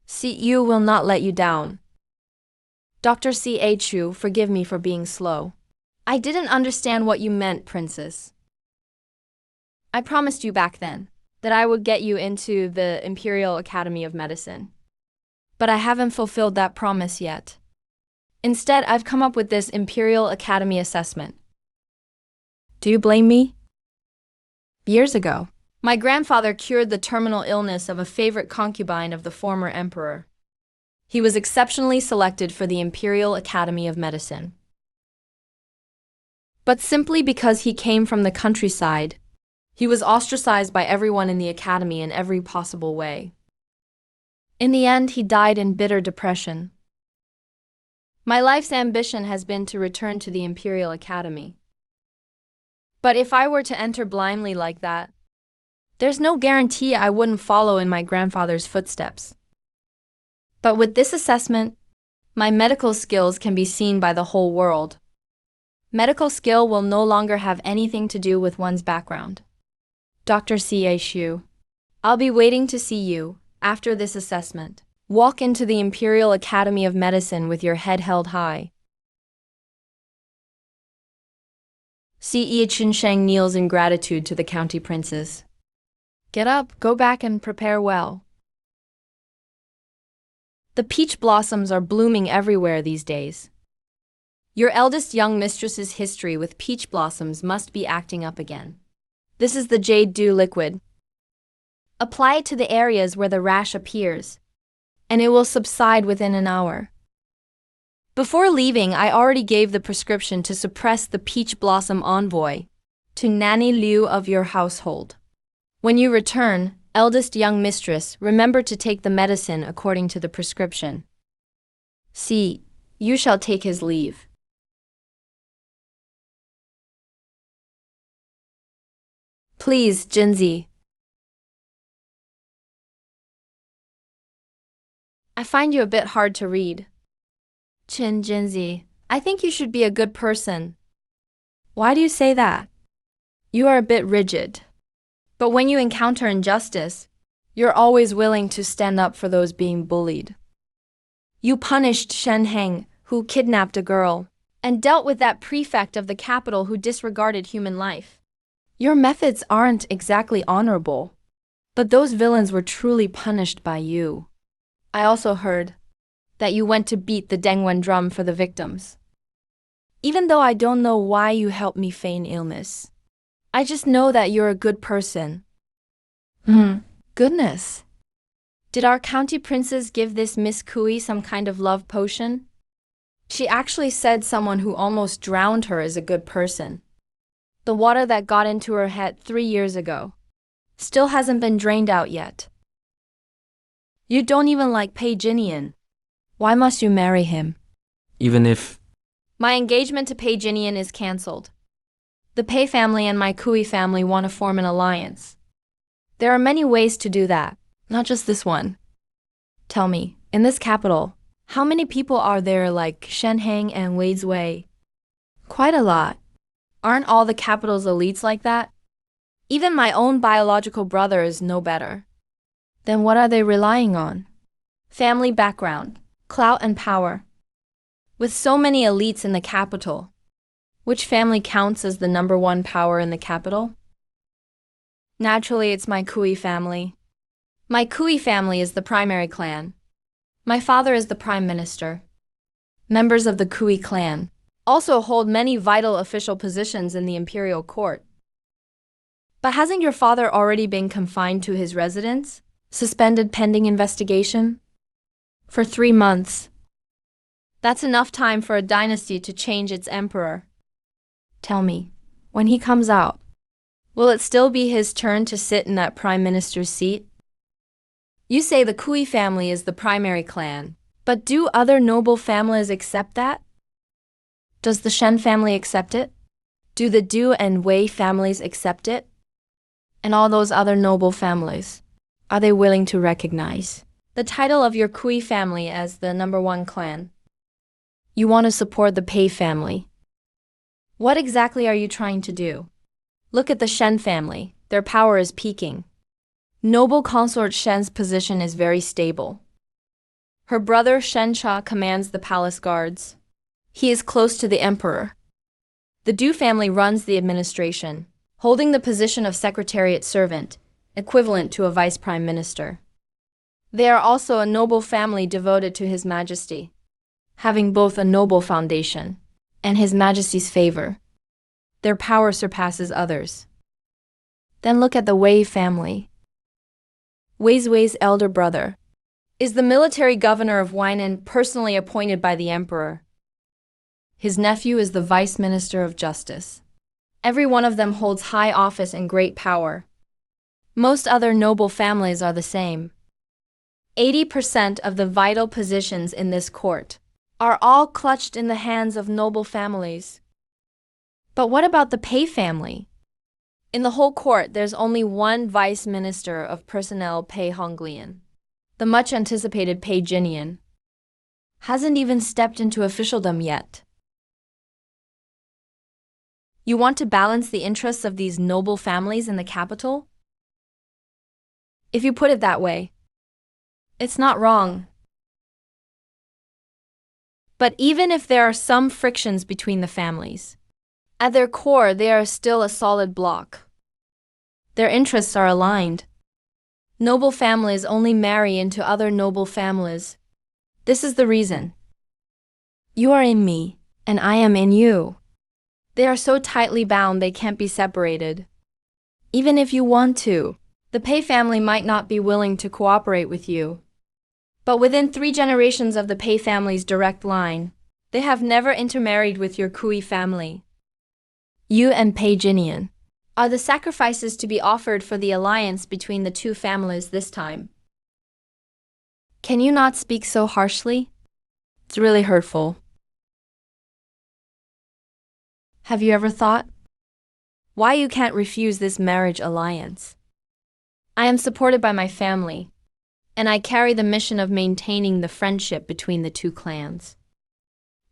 [SPEAKER 1] CU will not let you down. Dr. Chu, forgive me for being slow. I didn't understand what you meant, Princess. I promised you back then that I would get you into the Imperial Academy of Medicine. But I haven't fulfilled that promise yet. Instead, I've come up with this Imperial Academy assessment. Do you blame me? Years ago, my grandfather cured the terminal illness of a favorite concubine of the former emperor. He was exceptionally selected for the Imperial Academy of Medicine. But simply because he came from the countryside, he was ostracized by everyone in the academy in every possible way. In the end, he died in bitter depression. My life's ambition has been to return to the Imperial Academy. But if I were to enter blindly like that, there's no guarantee I wouldn't follow in my grandfather's footsteps. But with this assessment, my medical skills can be seen by the whole world. Medical skill will no longer have anything to do with one's background. Dr. Chu, I'll be waiting to see you, after this assessment. Walk into the Imperial Academy of Medicine with your head held high. Qiansheng kneels in gratitude to the county princes. Get up, go back and prepare well. The peach blossoms are blooming everywhere these days. Your eldest young mistress's history with peach blossoms must be acting up again. This is the jade dew liquid. Apply it to the areas where the rash appears, and it will subside within an hour. Before leaving, I already gave the prescription to suppress the peach blossom envoy to Nanny Liu of your household. When you return, eldest young mistress, remember to take the medicine according to the prescription. See, you shall take his leave. Please, Jinzi. I find you a bit hard to read. Jinzi, I think you should be a good person. Why do you say that? You are a bit rigid. But when you encounter injustice, you're always willing to stand up for those being bullied. You punished Shen Heng, who kidnapped a girl, and dealt with that prefect of the capital who disregarded human life. Your methods aren't exactly honorable, but those villains were truly punished by you. I also heard that you went to beat the Dengwen drum for the victims. Even though I don't know why you helped me feign illness, I just know that you're a good person. Goodness. Did our county princess give this Miss Kui some kind of love potion? She actually said someone who almost drowned her is a good person. The water that got into her head 3 years ago still hasn't been drained out yet. You don't even like Pei Jinian. Why must you marry him?
[SPEAKER 2] Even if.
[SPEAKER 1] My engagement to Pei Jinian is cancelled. The Pei family and my Kui family want to form an alliance. There are many ways to do that, not just this one. Tell me, in this capital, how many people are there like Shenheng and Wei? Quite a lot. Aren't all the capital's elites like that? Even my own biological brother is no better. Then what are they relying on? Family background, clout and power. With so many elites in the capital, which family counts as the number one power in the capital? Naturally, it's my Kui family. My Kui family is the primary clan. My father is the prime minister. Members of the Kui clan also hold many vital official positions in the imperial court. But hasn't your father already been confined to his residence, suspended pending investigation? For 3 months. That's enough time for a dynasty to change its emperor. Tell me, when he comes out, will it still be his turn to sit in that prime minister's seat? You say the Kui family is the primary clan, but do other noble families accept that? Does the Shen family accept it? Do the Du and Wei families accept it? And all those other noble families, are they willing to recognize the title of your Kui family as the number one clan? You want to support the Pei family. What exactly are you trying to do? Look at the Shen family. Their power is peaking. Noble consort Shen's position is very stable. Her brother Shen Cha commands the palace guards. He is close to the emperor. The Du family runs the administration, holding the position of secretariat servant, equivalent to a vice prime minister. They are also a noble family devoted to His Majesty, having both a noble foundation and His Majesty's favor. Their power surpasses others. Then look at the Wei family. Wei's elder brother is the military governor of Weinan, personally appointed by the emperor. His nephew is the vice minister of justice. Every one of them holds high office and great power. Most other noble families are the same. 80% of the vital positions in this court are all clutched in the hands of noble families. But what about the Pei family? In the whole court, there's only one vice minister of personnel, Pei Honglian. The much-anticipated Pei Jinian hasn't even stepped into officialdom yet. You want to balance the interests of these noble families in the capital? If you put it that way, it's not wrong. But even if there are some frictions between the families, at their core they are still a solid block. Their interests are aligned. Noble families only marry into other noble families. This is the reason. You are in me, and I am in you. They are so tightly bound they can't be separated. Even if you want to, the Pei family might not be willing to cooperate with you. But within 3 generations of the Pei family's direct line, they have never intermarried with your Kui family. You and Pei Jinian are the sacrifices to be offered for the alliance between the 2 families this time. Can you not speak so harshly? It's really hurtful. Have you ever thought why you can't refuse this marriage alliance? I am supported by my family, and I carry the mission of maintaining the friendship between the 2 clans.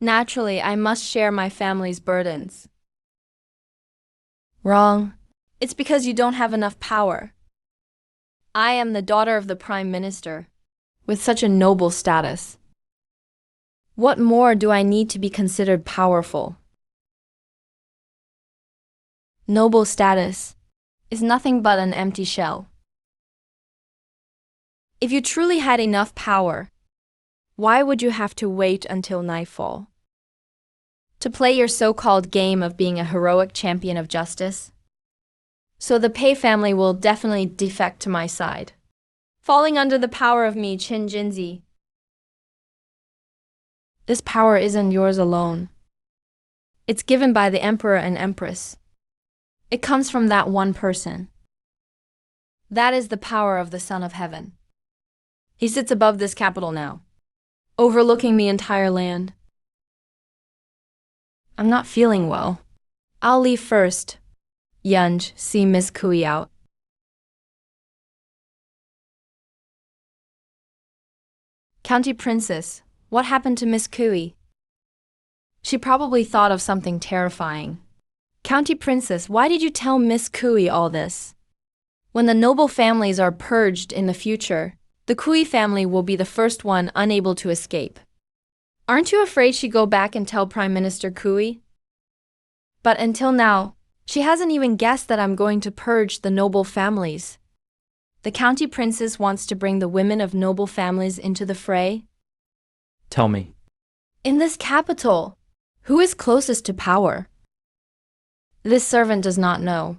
[SPEAKER 1] Naturally, I must share my family's burdens. Wrong. It's because you don't have enough power. I am the daughter of the Prime Minister, with such a noble status. What more do I need to be considered powerful? Noble status is nothing but an empty shell. If you truly had enough power, why would you have to wait until nightfall to play your so-called game of being a heroic champion of justice? So the Pei family will definitely defect to my side, falling under the power of me, Qin Jinzi. This power isn't yours alone. It's given by the emperor and empress. It comes from that one person. That is the power of the Son of Heaven. He sits above this capital now. overlooking the entire land. I'm not feeling well. I'll leave first. Yunj, see Miss Kui out. County Princess, what happened to Miss Kui? She probably thought of something terrifying. County Princess, why did you tell Miss Kui all this? When the noble families are purged in the future, the Kui family will be the first one unable to escape. Aren't you afraid she'd go back and tell Prime Minister Kui? But until now, she hasn't even guessed that I'm going to purge the noble families. The county princess wants to bring the women of noble families into the fray.
[SPEAKER 2] Tell me.
[SPEAKER 1] In this capital, who is closest to power? This servant does not know.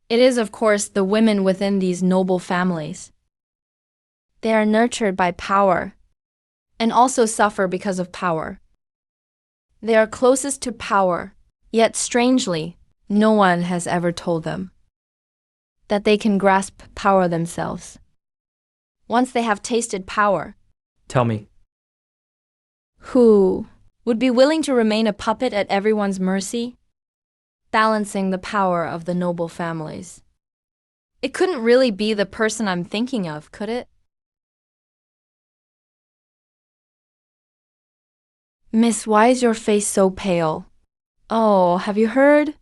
[SPEAKER 1] It is, of course, the women within these noble families. They are nurtured by power, and also suffer because of power. They are closest to power, yet strangely, no one has ever told them that they can grasp power themselves. Once they have tasted power,
[SPEAKER 2] Tell me.
[SPEAKER 1] who would be willing to remain a puppet at everyone's mercy? Balancing the power of the noble families. It couldn't really be the person I'm thinking of, could it? Miss, why is your face so pale? Oh, have you heard?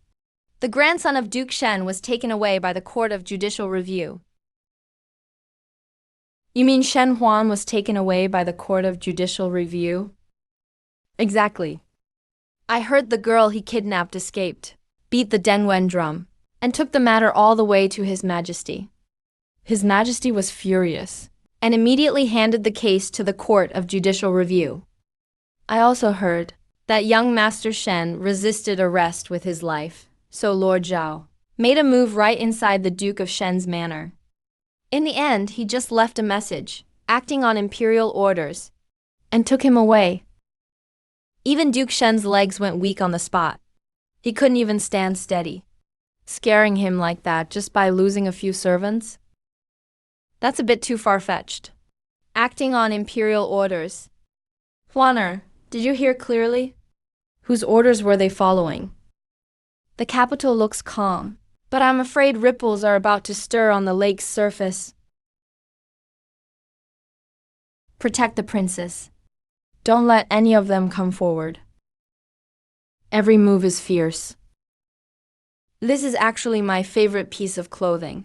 [SPEAKER 1] The grandson of Duke Shen was taken away by the Court of Judicial Review. You mean Shen Huan was taken away by the Court of Judicial Review? Exactly. I heard the girl he kidnapped escaped, beat the Denwen drum, and took the matter all the way to His Majesty. His Majesty was furious, and immediately handed the case to the Court of Judicial Review. I also heard that young Master Shen resisted arrest with his life, so Lord Zhao made a move right inside the Duke of Shen's manor. In the end, he just left a message, acting on imperial orders, and took him away. Even Duke Shen's legs went weak on the spot. He couldn't even stand steady. Scaring him like that just by losing a few servants? That's a bit too far-fetched. Acting on imperial orders. Huaner, did you hear clearly? Whose orders were they following? The capital looks calm, but I'm afraid ripples are about to stir on the lake's surface. Protect the princess. Don't let any of them come forward. Every move is fierce. This is actually my favorite piece of clothing.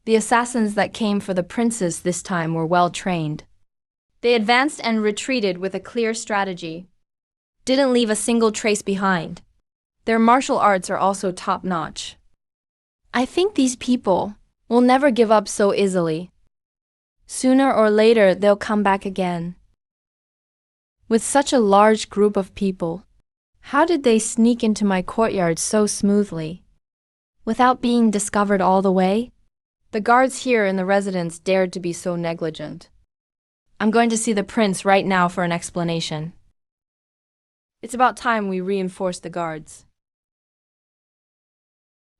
[SPEAKER 1] The assassins that came for the princess this time were well trained. They advanced and retreated with a clear strategy. Didn't leave a single trace behind. Their martial arts are also top-notch. I think these people will never give up so easily. Sooner or later, they'll come back again. With such a large group of people, how did they sneak into my courtyard so smoothly? Without being discovered all the way? The guards here in the residence dared to be so negligent. I'm going to see the prince right now for an explanation. It's about time we reinforce the guards.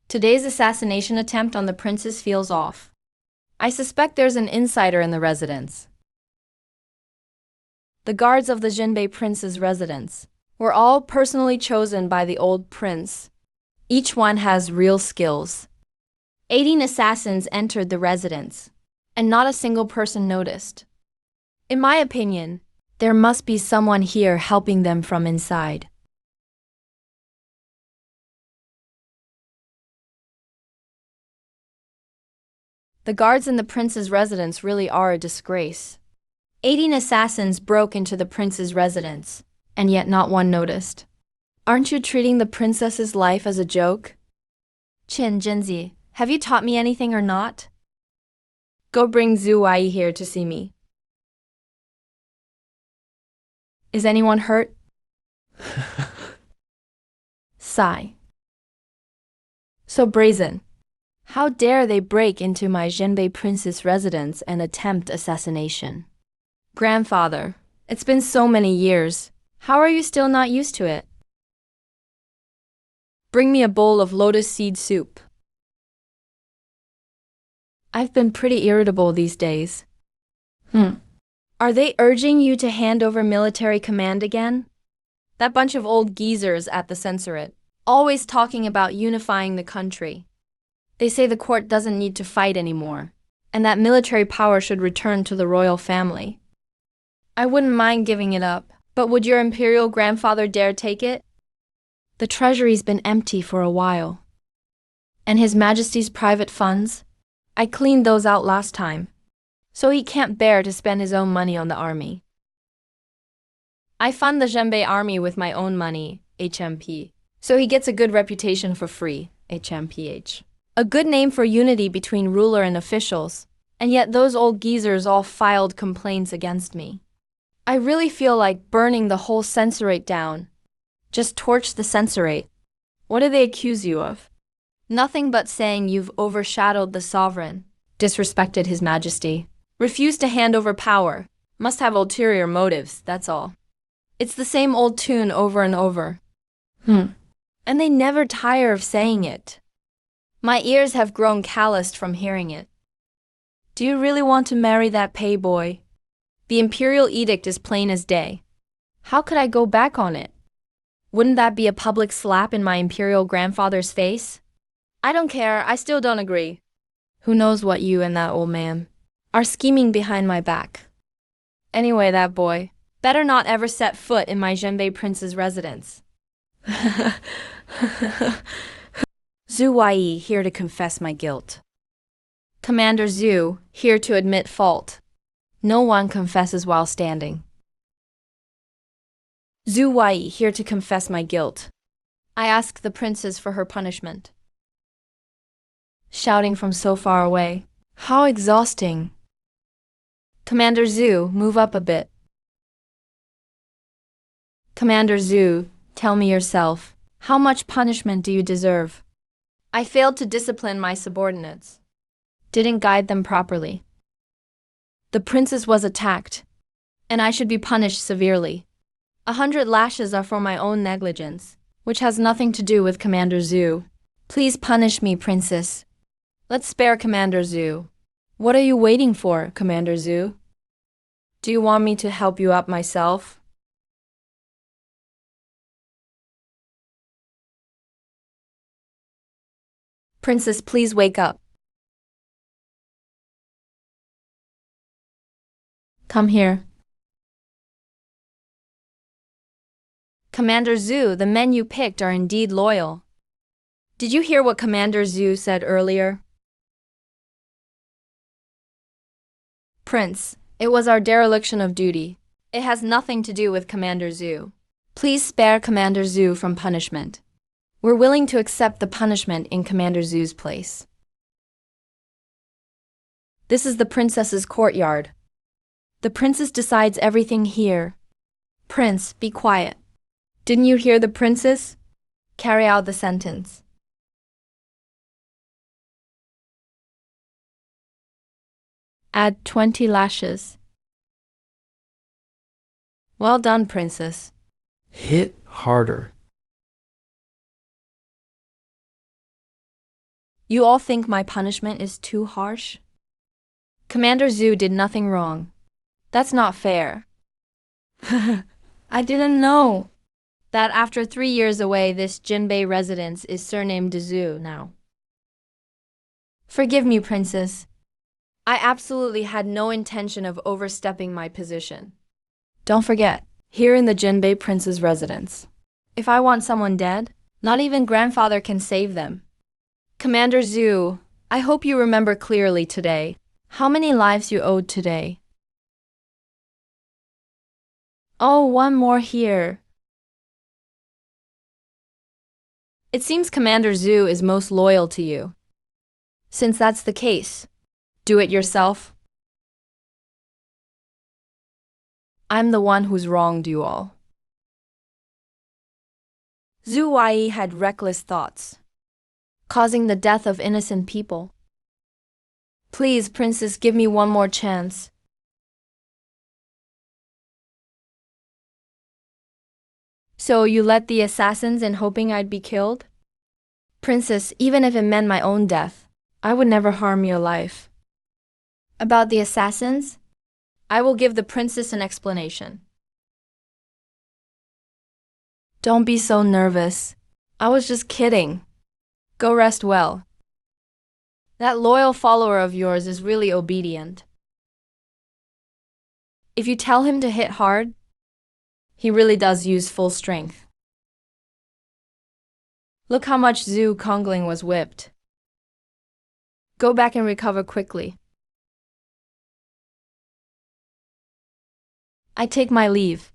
[SPEAKER 1] Today's assassination attempt on the princess feels off. I suspect there's an insider in the residence. The guards of the Jinbei prince's residence were all personally chosen by the old prince. Each one has real skills. 18 assassins entered the residence, and not a single person noticed. In my opinion, there must be someone here helping them from inside. The guards in the prince's residence really are a disgrace. 18 assassins broke into the prince's residence, and yet not one noticed. Aren't you treating the princess's life as a joke? Qin Jinzi, have you taught me anything or not? Go bring Zhu Wai here to see me. Is anyone hurt? Sigh. So brazen. How dare they break into my Jinbei prince's residence and attempt assassination? Grandfather, it's been so many years. How are you still not used to it? Bring me a bowl of lotus seed soup. I've been pretty irritable these days. Are they urging you to hand over military command again? That bunch of old geezers at the censorate, always talking about unifying the country. They say the court doesn't need to fight anymore, and that military power should return to the royal family. I wouldn't mind giving it up, but would your imperial grandfather dare take it? The treasury's been empty for a while. And His Majesty's private funds? I cleaned those out last time. So he can't bear to spend his own money on the army. I fund the Zhenbei army with my own money, HMP. So he gets a good reputation for free, HMPH. A good name for unity between ruler and officials. And yet those old geezers all filed complaints against me. I really feel like burning the whole censorate down. Just torch the censorate. What do they accuse you of? Nothing but saying you've overshadowed the sovereign, disrespected His Majesty, refused to hand over power, must have ulterior motives, that's all. It's the same old tune over and over. And they never tire of saying it. My ears have grown calloused from hearing it. Do you really want to marry that pay boy? The imperial edict is plain as day. How could I go back on it? Wouldn't that be a public slap in my imperial grandfather's face? I don't care, I still don't agree. Who knows what you and that old man are scheming behind my back. Anyway, that boy better not ever set foot in my Zhenbei prince's residence.
[SPEAKER 3] Zhu Waiyi, here to confess my guilt.
[SPEAKER 1] Commander Zhu, here to admit fault. No one confesses while standing.
[SPEAKER 3] Zhu Waiyi, here to confess my guilt.
[SPEAKER 1] I ask the princess for her punishment. Shouting from so far away. How exhausting. Commander Zhu, move up a bit. Commander Zhu, tell me yourself, how much punishment do you deserve? I failed to discipline my subordinates. Didn't guide them properly. The princess was attacked, and I should be punished severely. 100 lashes are for my own negligence, which has nothing to do with Commander Zhu. Please punish me, princess. Let's spare Commander Zhu. What are you waiting for, Commander Zhu? Do you want me to help you up myself? Princess, please wake up. Come here. Commander Zhu, the men you picked are indeed loyal. Did you hear what Commander Zhu said earlier? Prince, it was our dereliction of duty. It has nothing to do with Commander Zhu. Please spare Commander Zhu from punishment. We're willing to accept the punishment in Commander Zhu's place. This is the princess's courtyard. The princess decides everything here. Prince, be quiet. Didn't you hear the princess? Carry out the sentence. Add 20 lashes. Well done, princess.
[SPEAKER 2] Hit harder.
[SPEAKER 1] You all think my punishment is too harsh? Commander Zhu did nothing wrong. That's not fair. I didn't know that after 3 years away, this Jinbei residence is surnamed Zhu now. Forgive me, princess. I absolutely had no intention of overstepping my position. Don't forget, here in the Jinbei prince's residence, if I want someone dead, not even grandfather can save them. Commander Zhu, I hope you remember clearly today how many lives you owed today. Oh, one more here. It seems Commander Zhu is most loyal to you. Since that's the case, do it yourself. I'm the one who's wronged you all.
[SPEAKER 3] Zhu Waiyi had reckless thoughts,
[SPEAKER 1] causing the death of innocent people. Please, princess, give me one more chance. So you let the assassins in hoping I'd be killed? Princess, even if it meant my own death, I would never harm your life. About the assassins? I will give the princess an explanation.
[SPEAKER 3] Don't be so nervous.
[SPEAKER 1] I was just kidding. Go rest well. That loyal follower of yours is really obedient. If you tell him to hit hard, he really does use full strength. Look how much Zhu Congling was whipped. Go back and recover quickly. I take my leave.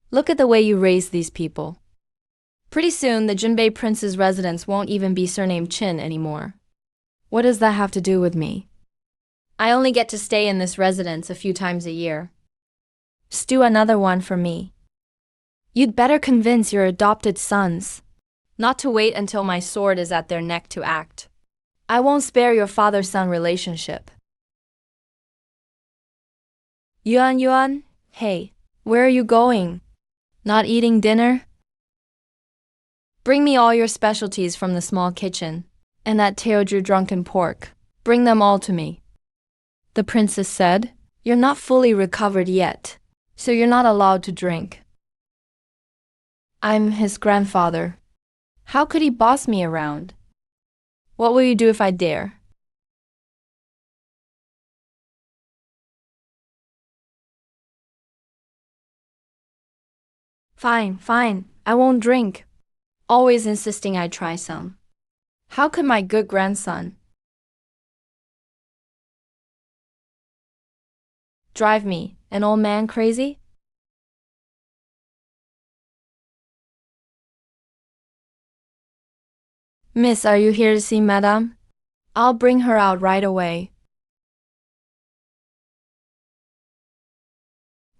[SPEAKER 1] Look at the way you raise these people. Pretty soon, the Jinbei prince's residence won't even be surnamed Qin anymore. What does that have to do with me? I only get to stay in this residence a few times a year.
[SPEAKER 3] Stew another one for me. You'd better convince your adopted sons
[SPEAKER 1] not to wait until my sword is at their neck to act.
[SPEAKER 3] I won't spare your father-son relationship. Yuan, hey, where are you going? Not eating dinner?
[SPEAKER 1] Bring me all your specialties from the small kitchen,
[SPEAKER 3] and that Teoju drunken pork.
[SPEAKER 1] Bring them all to me.
[SPEAKER 3] The princess said, You're not fully recovered yet, so you're not allowed to drink. I'm his grandfather. How could he boss me around?
[SPEAKER 1] What will you do if I dare?
[SPEAKER 3] Fine, I won't drink. Always insisting I try some. How could my good grandson drive me, an old man, crazy? Miss, are you here to see Madame? I'll bring her out right away.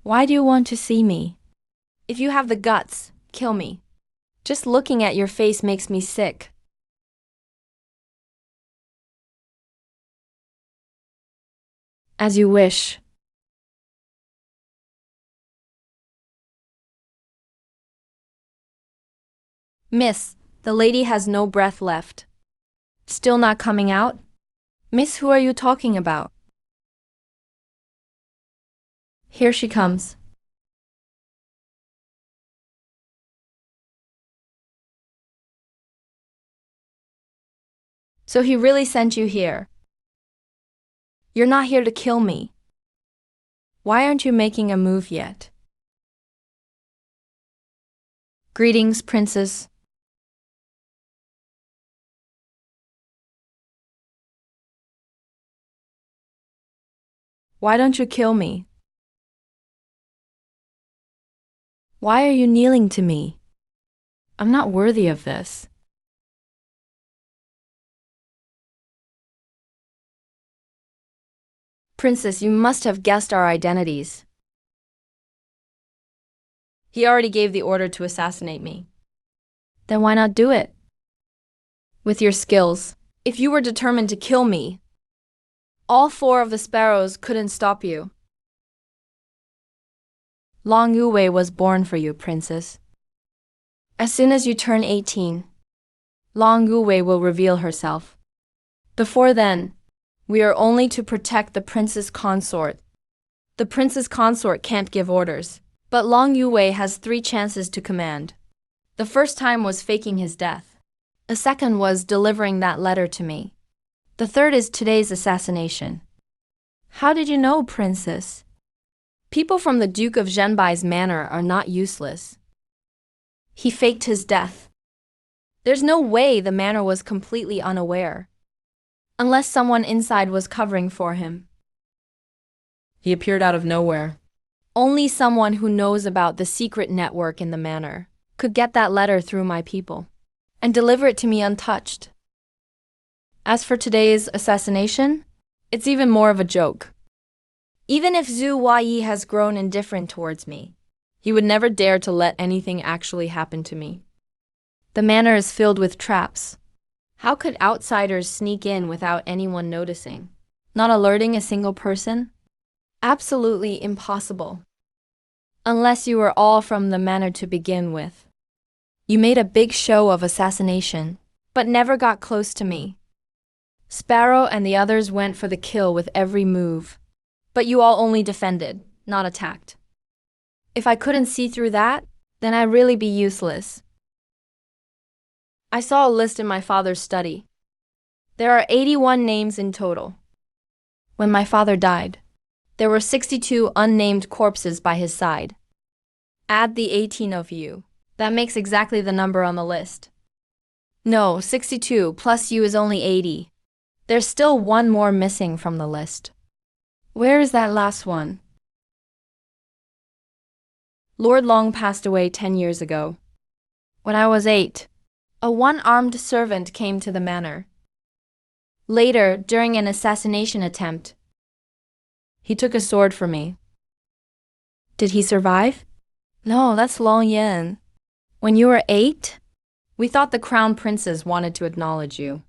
[SPEAKER 3] Why do you want to see me?
[SPEAKER 1] If you have the guts, kill me. Just looking at your face makes me sick.
[SPEAKER 3] As you wish.
[SPEAKER 1] Miss, the lady has no breath left.
[SPEAKER 3] Still not coming out? Miss, who are you talking about? Here she comes.
[SPEAKER 1] So he really sent you here?
[SPEAKER 3] You're not here to kill me. Why aren't you making a move yet? Greetings, princess. Why don't you kill me? Why are you kneeling to me? I'm not worthy of this.
[SPEAKER 1] Princess, you must have guessed our identities. He already gave the order to assassinate me.
[SPEAKER 3] Then why not do it?
[SPEAKER 1] With your skills, if you were determined to kill me, all 4 of the sparrows couldn't stop you.
[SPEAKER 3] Long Yu-wei was born for you, princess. As soon as you turn 18, Long Yu-wei will reveal herself.
[SPEAKER 1] Before then, we are only to protect the prince's consort. The prince's consort can't give orders, but Long Yu-wei has 3 chances to command. The first time was faking his death. The second was delivering that letter to me. The third is today's assassination.
[SPEAKER 3] How did you know, princess?
[SPEAKER 1] People from the Duke of Zhenbai's manor are not useless. He faked his death. There's no way the manor was completely unaware, unless someone inside was covering for him.
[SPEAKER 2] He appeared out of nowhere.
[SPEAKER 1] Only someone who knows about the secret network in the manor could get that letter through my people and deliver it to me untouched. As for today's assassination, it's even more of a joke. Even if Zhu Huayi has grown indifferent towards me, he would never dare to let anything actually happen to me. The manor is filled with traps. How could outsiders sneak in without anyone noticing, not alerting a single person? Absolutely impossible. Unless you were all from the manor to begin with. You made a big show of assassination, but never got close to me. Sparrow and the others went for the kill with every move. But you all only defended, not attacked. If I couldn't see through that, then I'd really be useless. I saw a list in my father's study. There are 81 names in total. When my father died, there were 62 unnamed corpses by his side. Add the 18 of you. That makes exactly the number on the list. No, 62 plus you is only 80. There's still one more missing from the list. Where is that last one? Lord Long passed away 10 years ago. When I was 8, a one-armed servant came to the manor. Later, during an assassination attempt, he took a sword from me. Did he survive? No, that's Long Yan. When you were 8, we thought the crown princes wanted to acknowledge you.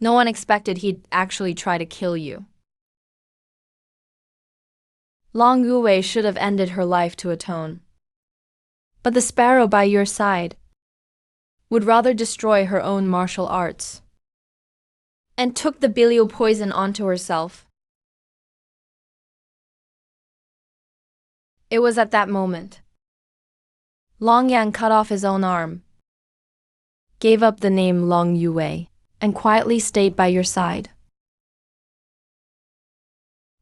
[SPEAKER 1] No one expected he'd actually try to kill you. Long Yue should have ended her life to atone. But the sparrow by your side would rather destroy her own martial arts and took the bilial poison onto herself. It was at that moment Long Yan cut off his own arm, gave up the name Long Yue, and quietly stayed by your side.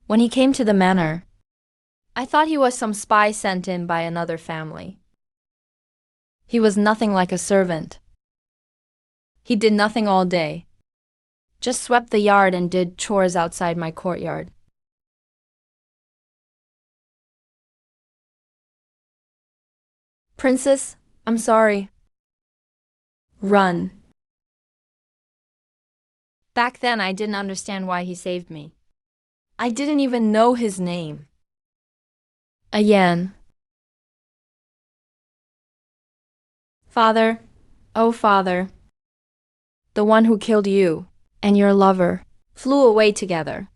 [SPEAKER 1] When he came to the manor, I thought he was some spy sent in by another family. He was nothing like a servant. He did nothing all day, just swept the yard and did chores outside my courtyard. Princess, I'm sorry. Run. Back then, I didn't understand why he saved me. I didn't even know his name. Ayan. Father, oh father, the one who killed you and your lover flew away together.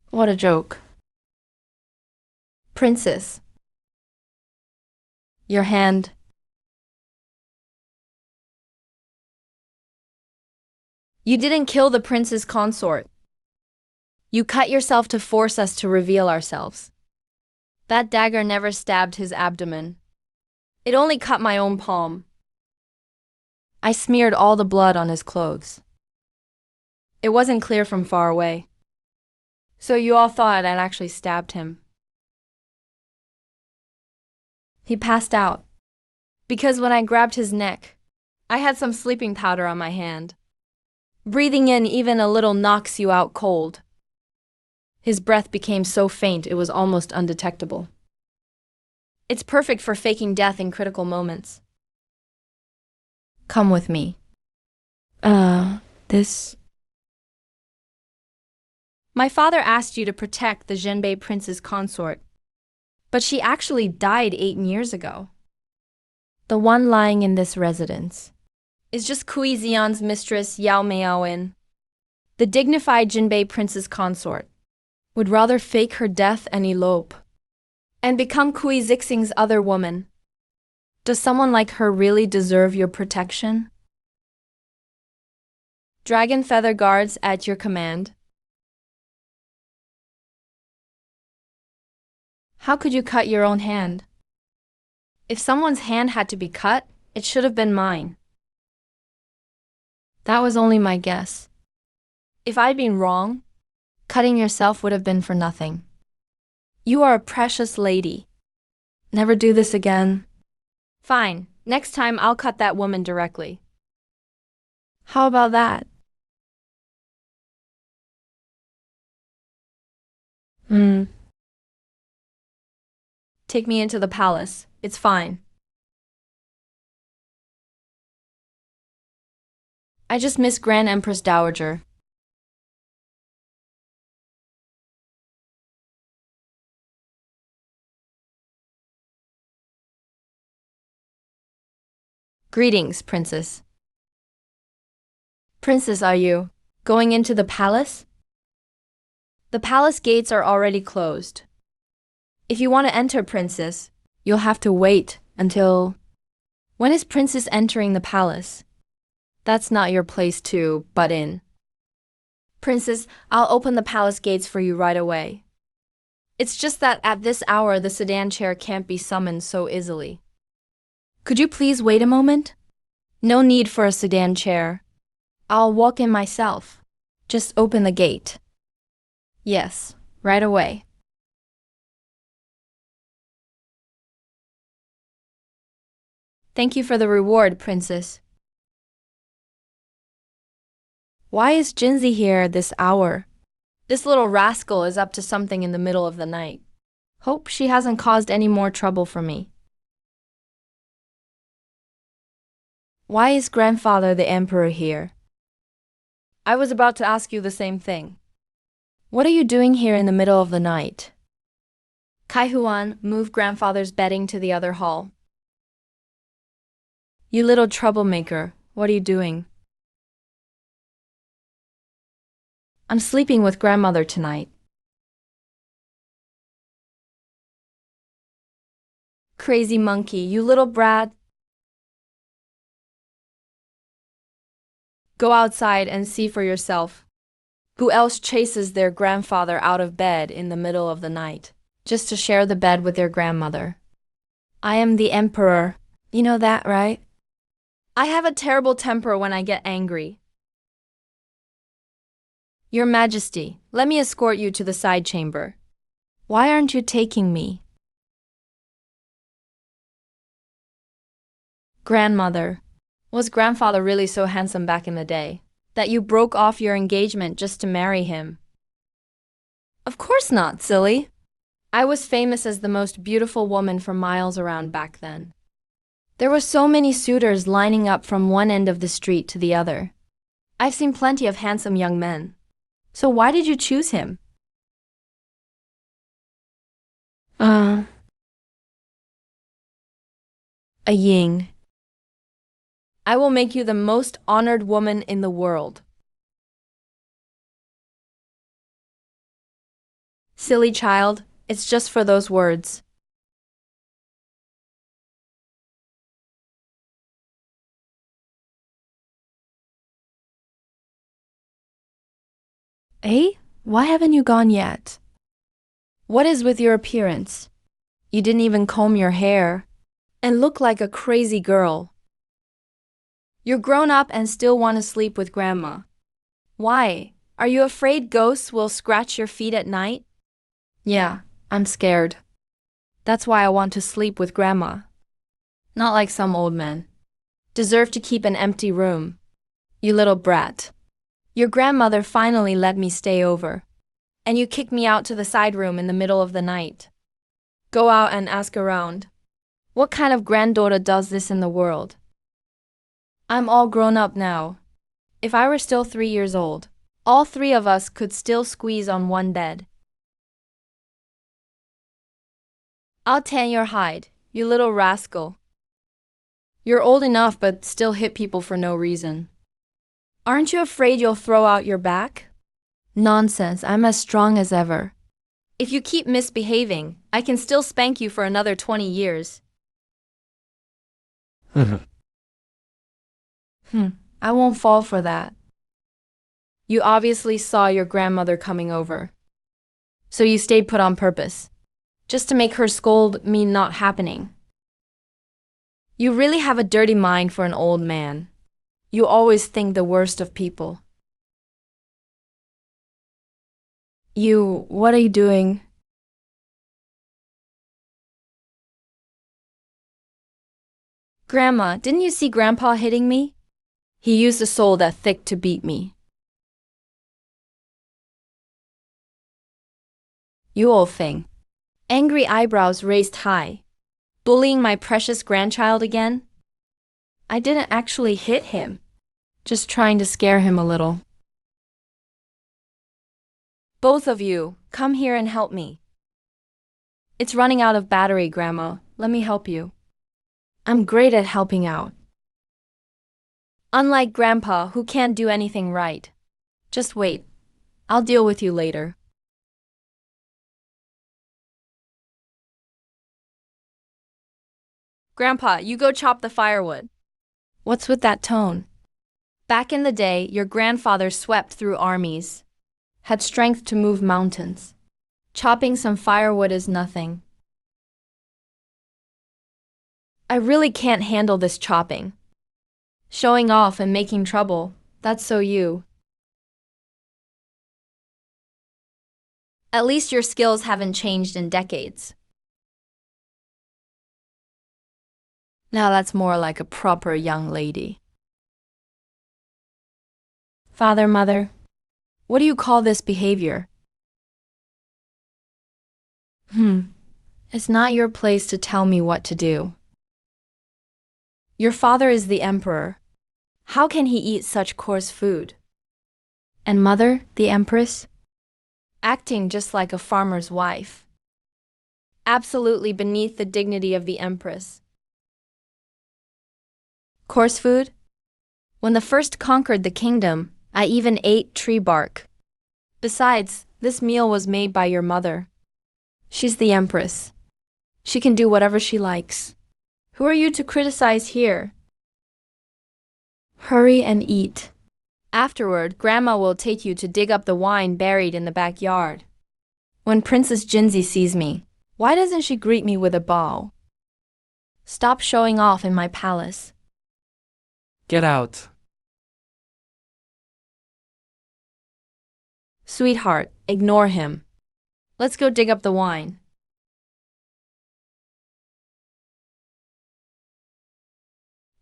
[SPEAKER 1] What a joke. Princess, your hand. You didn't kill the prince's consort. You cut yourself to force us to reveal ourselves. That dagger never stabbed his abdomen. It only cut my own palm. I smeared all the blood on his clothes. It wasn't clear from far away, so you all thought I'd actually stabbed him. He passed out, because when I grabbed his neck, I had some sleeping powder on my hand. Breathing in even a little knocks you out cold. His breath became so faint it was almost undetectable. It's perfect for faking death in critical moments. Come with me. This... My father asked you to protect the Zhenbei prince's consort, but she actually died 8 years ago. The one lying in this residence is just Kui Xian's mistress Yao Miaowen. The dignified Zhenbei prince's consort would rather fake her death and elope, and become Kui Zixing's other woman. Does someone like her really deserve your protection? Dragon feather guards at your command. How could you cut your own hand? If someone's hand had to be cut, it should have been mine. That was only my guess. If I'd been wrong, cutting yourself would have been for nothing. You are a precious lady. Never do this again. Fine, next time I'll cut that woman directly. How about that? Take me into the palace. It's fine. I just miss Grand Empress Dowager. Greetings, Princess. Princess, are you going into the palace? The palace gates are already closed. If you want to enter, Princess, you'll have to wait until... When is Princess entering the palace? That's not your place to butt in. Princess, I'll open the palace gates for you right away. It's just that at this hour the sedan chair can't be summoned so easily. Could you please wait a moment? No need for a sedan chair. I'll walk in myself. Just open the gate. Yes, right away. Thank you for the reward, Princess. Why is Jinzi here this hour? This little rascal is up to something in the middle of the night. Hope she hasn't caused any more trouble for me. Why is grandfather the emperor here? I was about to ask you the same thing. What are you doing here in the middle of the night? Kaihuan, move grandfather's bedding to the other hall. You little troublemaker, what are you doing? I'm sleeping with grandmother tonight. Crazy monkey, you little brat. Go outside and see for yourself. Who else chases their grandfather out of bed in the middle of the night, just to share the bed with their grandmother? I am the emperor. You know that, right? I have a terrible temper when I get angry. Your Majesty, let me escort you to the side chamber. Why aren't you taking me? Grandmother, was grandfather really so handsome back in the day that you broke off your engagement just to marry him? Of course not, silly. I was famous as the most beautiful woman for miles around back then. There were so many suitors lining up from one end of the street to the other. I've seen plenty of handsome young men. So why did you choose him? A Ying. I will make you the most honored woman in the world. Silly child, it's just for those words. Eh? Why haven't you gone yet? What is with your appearance? You didn't even comb your hair and look like a crazy girl. You're grown up and still want to sleep with grandma. Why? Are you afraid ghosts will scratch your feet at night? Yeah, I'm scared. That's why I want to sleep with grandma. Not like some old men. Deserve to keep an empty room. You little brat. Your grandmother finally let me stay over. And you kicked me out to the side room in the middle of the night. Go out and ask around. What kind of granddaughter does this in the world? I'm all grown up now. If I were still 3 years old, all three of us could still squeeze on one bed. I'll tan your hide, you little rascal. You're old enough but still hit people for no reason. Aren't you afraid you'll throw out your back? Nonsense, I'm as strong as ever. If you keep misbehaving, I can still spank you for another 20 years. I won't fall for that. You obviously saw your grandmother coming over. So you stayed put on purpose, just to make her scold me not happening. You really have a dirty mind for an old man. You always think the worst of people. What are you doing? Grandma, didn't you see Grandpa hitting me? He used a sole that thick to beat me. You old thing. Angry eyebrows raised high. Bullying my precious grandchild again? I didn't actually hit him. Just trying to scare him a little. Both of you, come here and help me. It's running out of battery, Grandma. Let me help you. I'm great at helping out. Unlike Grandpa, who can't do anything right. Just wait. I'll deal with you later. Grandpa, you go chop the firewood. What's with that tone?
[SPEAKER 3] Back in the day, your grandfather swept through armies, had strength to move mountains. Chopping some firewood is nothing. I really can't handle this chopping. Showing off and making trouble, that's so you. At least your skills haven't changed in decades. Now that's more like a proper young lady. Father, mother, what do you call this behavior? It's not your place to tell me what to do. Your father is the emperor. How can he eat such coarse food? And mother, the empress? Acting just like a farmer's wife. Absolutely beneath the dignity of the empress. Coarse food? When the first conquered the kingdom, I even ate tree bark. Besides, this meal was made by your mother. She's the empress. She can do whatever she likes. Who are you to criticize here? Hurry and eat. Afterward, Grandma will take you to dig up the wine buried in the backyard. When Princess Jinzi sees me, why doesn't she greet me with a bow? Stop showing off in my palace.
[SPEAKER 4] Get out.
[SPEAKER 3] Sweetheart, ignore him. Let's go dig up the wine.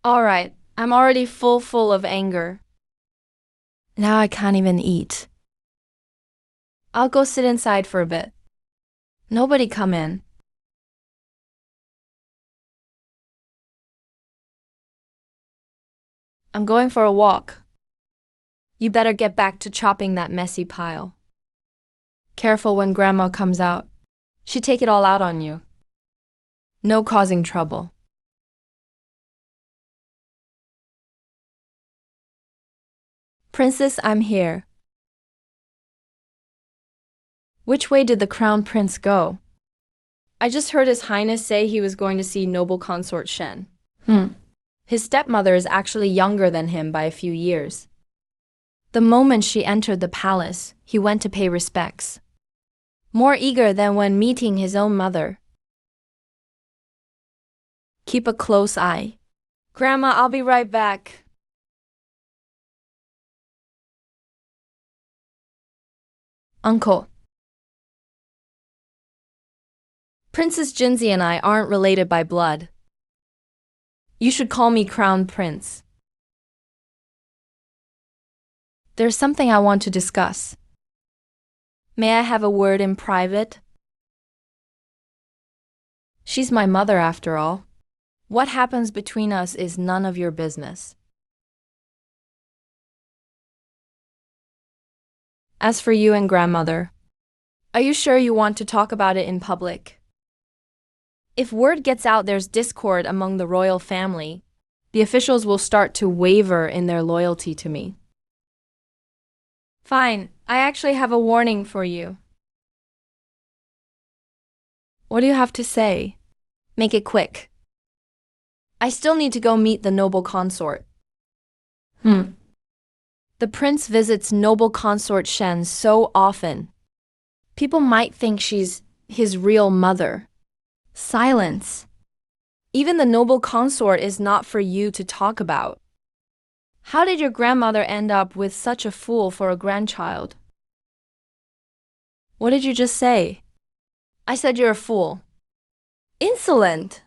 [SPEAKER 3] All right, I'm already full of anger. Now I can't even eat. I'll go sit inside for a bit. Nobody come in. I'm going for a walk. You better get back to chopping that messy pile. Careful when Grandma comes out. She'd take it all out on you. No causing trouble. Princess, I'm here. Which way did the crown prince go? I just heard His Highness say he was going to see noble consort Shen. His stepmother is actually younger than him by a few years. The moment she entered the palace, he went to pay respects. More eager than when meeting his own mother. Keep a close eye. Grandma, I'll be right back. Uncle. Princess Jinzi and I aren't related by blood. You should call me Crown Prince. There's something I want to discuss. May I have a word in private? She's my mother after all. What happens between us is none of your business. As for you and grandmother, are you sure you want to talk about it in public? If word gets out there's discord among the royal family, the officials will start to waver in their loyalty to me. Fine, I actually have a warning for you. What do you have to say? Make it quick. I still need to go meet the noble consort. The prince visits noble consort Shen so often. People might think she's his real mother. Silence. Even the noble consort is not for you to talk about. How did your grandmother end up with such a fool for a grandchild? What did you just say? I said you're a fool. Insolent!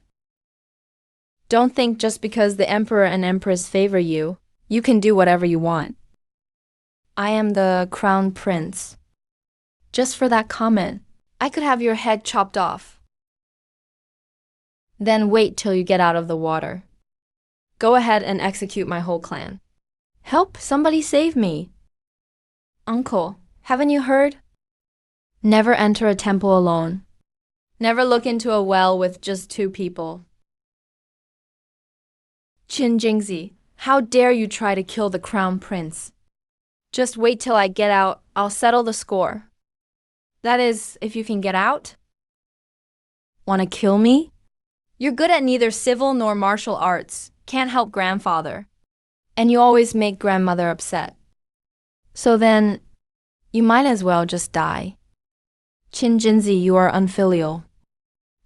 [SPEAKER 3] Don't think just because the emperor and empress favor you, you can do whatever you want. I am the crown prince. Just for that comment, I could have your head chopped off. Then wait till you get out of the water. Go ahead and execute my whole clan. Help, somebody save me. Uncle, haven't you heard? Never enter a temple alone. Never look into a well with just 2 people. Qin Jingzi, how dare you try to kill the crown prince? Just wait till I get out, I'll settle the score. That is, if you can get out. Want to kill me? You're good at neither civil nor martial arts. Can't help grandfather. And you always make grandmother upset. So then, you might as well just die. Jinzi, you are unfilial.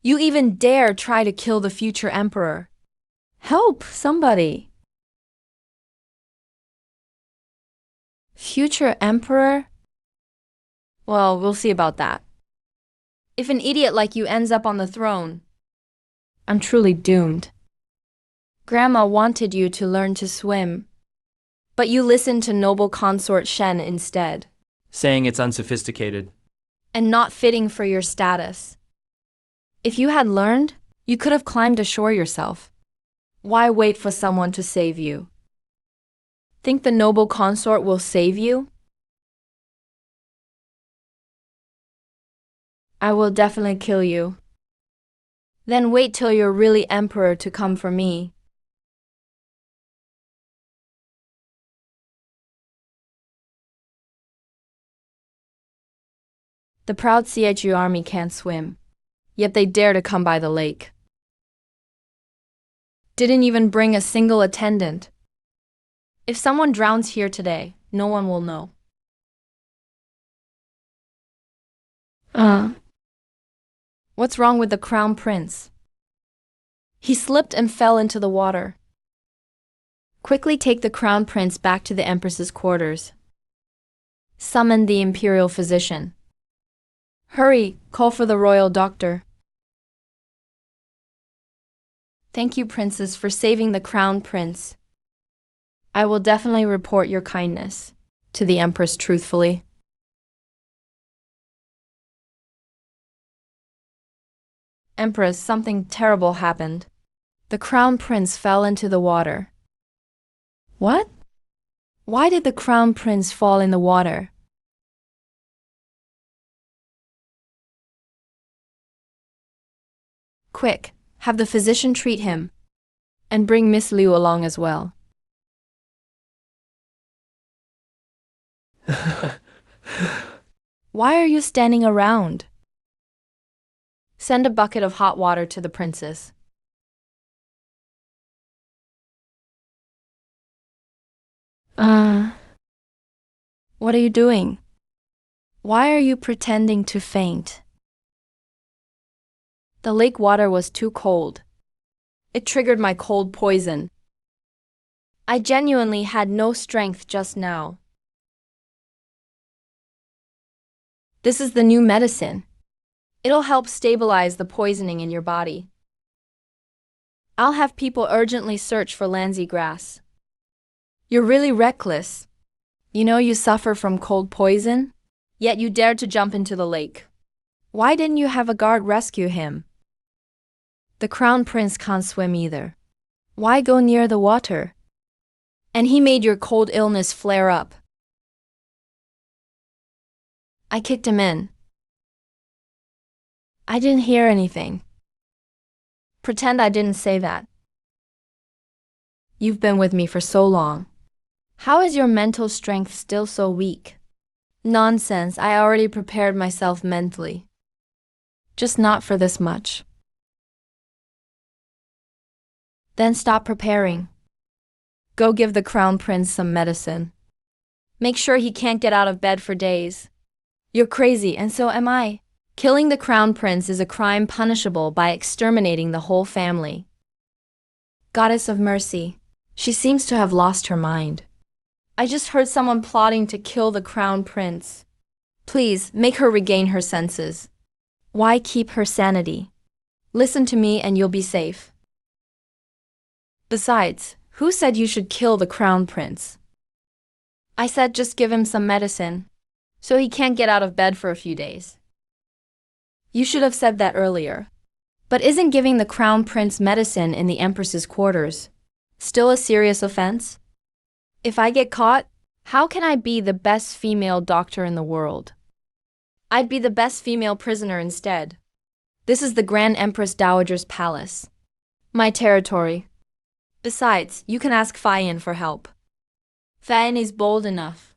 [SPEAKER 3] You even dare try to kill the future emperor. Help, somebody. Future emperor? Well, we'll see about that. If an idiot like you ends up on the throne, I'm truly doomed. Grandma wanted you to learn to swim, but you listened to noble consort Shen instead,
[SPEAKER 4] Saying it's unsophisticated.
[SPEAKER 3] and not fitting for your status. If you had learned, you could have climbed ashore yourself. Why wait for someone to save you? Think the noble consort will save you? I will definitely kill you. Then wait till you're really emperor to come for me. The proud CHU army can't swim, yet they dare to come by the lake. Didn't even bring a single attendant. If someone drowns here today, no one will know. What's wrong with the crown prince? He slipped and fell into the water. Quickly take the crown prince back to the empress's quarters. Summon the imperial physician. Hurry, call for the royal doctor. Thank you, princess, for saving the crown prince. I will definitely report your kindness to the empress truthfully. Empress, something terrible happened. The crown prince fell into the water. What? Why did the crown prince fall in the water? Quick, have the physician treat him. And bring Miss Liu along as well. Why are you standing around? Send a bucket of hot water to the princess. What are you doing? Why are you pretending to faint? The lake water was too cold. It triggered my cold poison. I genuinely had no strength just now. This is the new medicine. It'll help stabilize the poisoning in your body. I'll have people urgently search for Lanzi grass. You're really reckless. You know you suffer from cold poison, yet you dared to jump into the lake. Why didn't you have a guard rescue him? The crown prince can't swim either. Why go near the water? And he made your cold illness flare up. I kicked him in. I didn't hear anything. Pretend I didn't say that. You've been with me for so long. How is your mental strength still so weak? Nonsense, I already prepared myself mentally. Just not for this much. Then stop preparing. Go give the crown prince some medicine. Make sure he can't get out of bed for days. You're crazy, and so am I. Killing the crown prince is a crime punishable by exterminating the whole family. Goddess of mercy, she seems to have lost her mind. I just heard someone plotting to kill the crown prince. Please, make her regain her senses. Why keep her sanity? Listen to me and you'll be safe. Besides, who said you should kill the crown prince? I said just give him some medicine, so he can't get out of bed for a few days. You should have said that earlier. But isn't giving the crown prince medicine in the empress's quarters still a serious offense? If I get caught, how can I be the best female doctor in the world? I'd be the best female prisoner instead. This is the Grand Empress Dowager's palace. My territory. Besides, you can ask Fayin for help. Fayin is bold enough.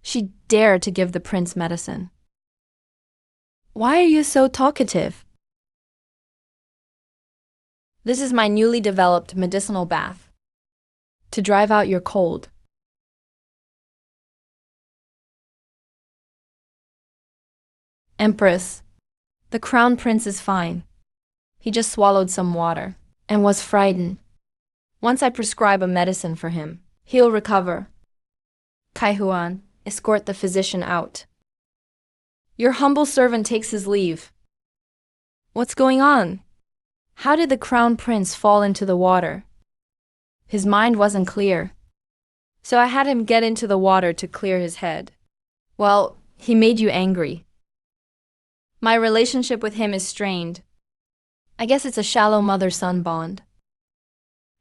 [SPEAKER 3] She dared to give the prince medicine. Why are you so talkative? This is my newly developed medicinal bath. to drive out your cold. Empress, the crown prince is fine. He just swallowed some water and was frightened. Once I prescribe a medicine for him, he'll recover. Kaihuan, escort the physician out. Your humble servant takes his leave. What's going on? How did the crown prince fall into the water? His mind wasn't clear, so I had him get into the water to clear his head. Well, he made you angry. My relationship with him is strained. I guess it's a shallow mother-son bond.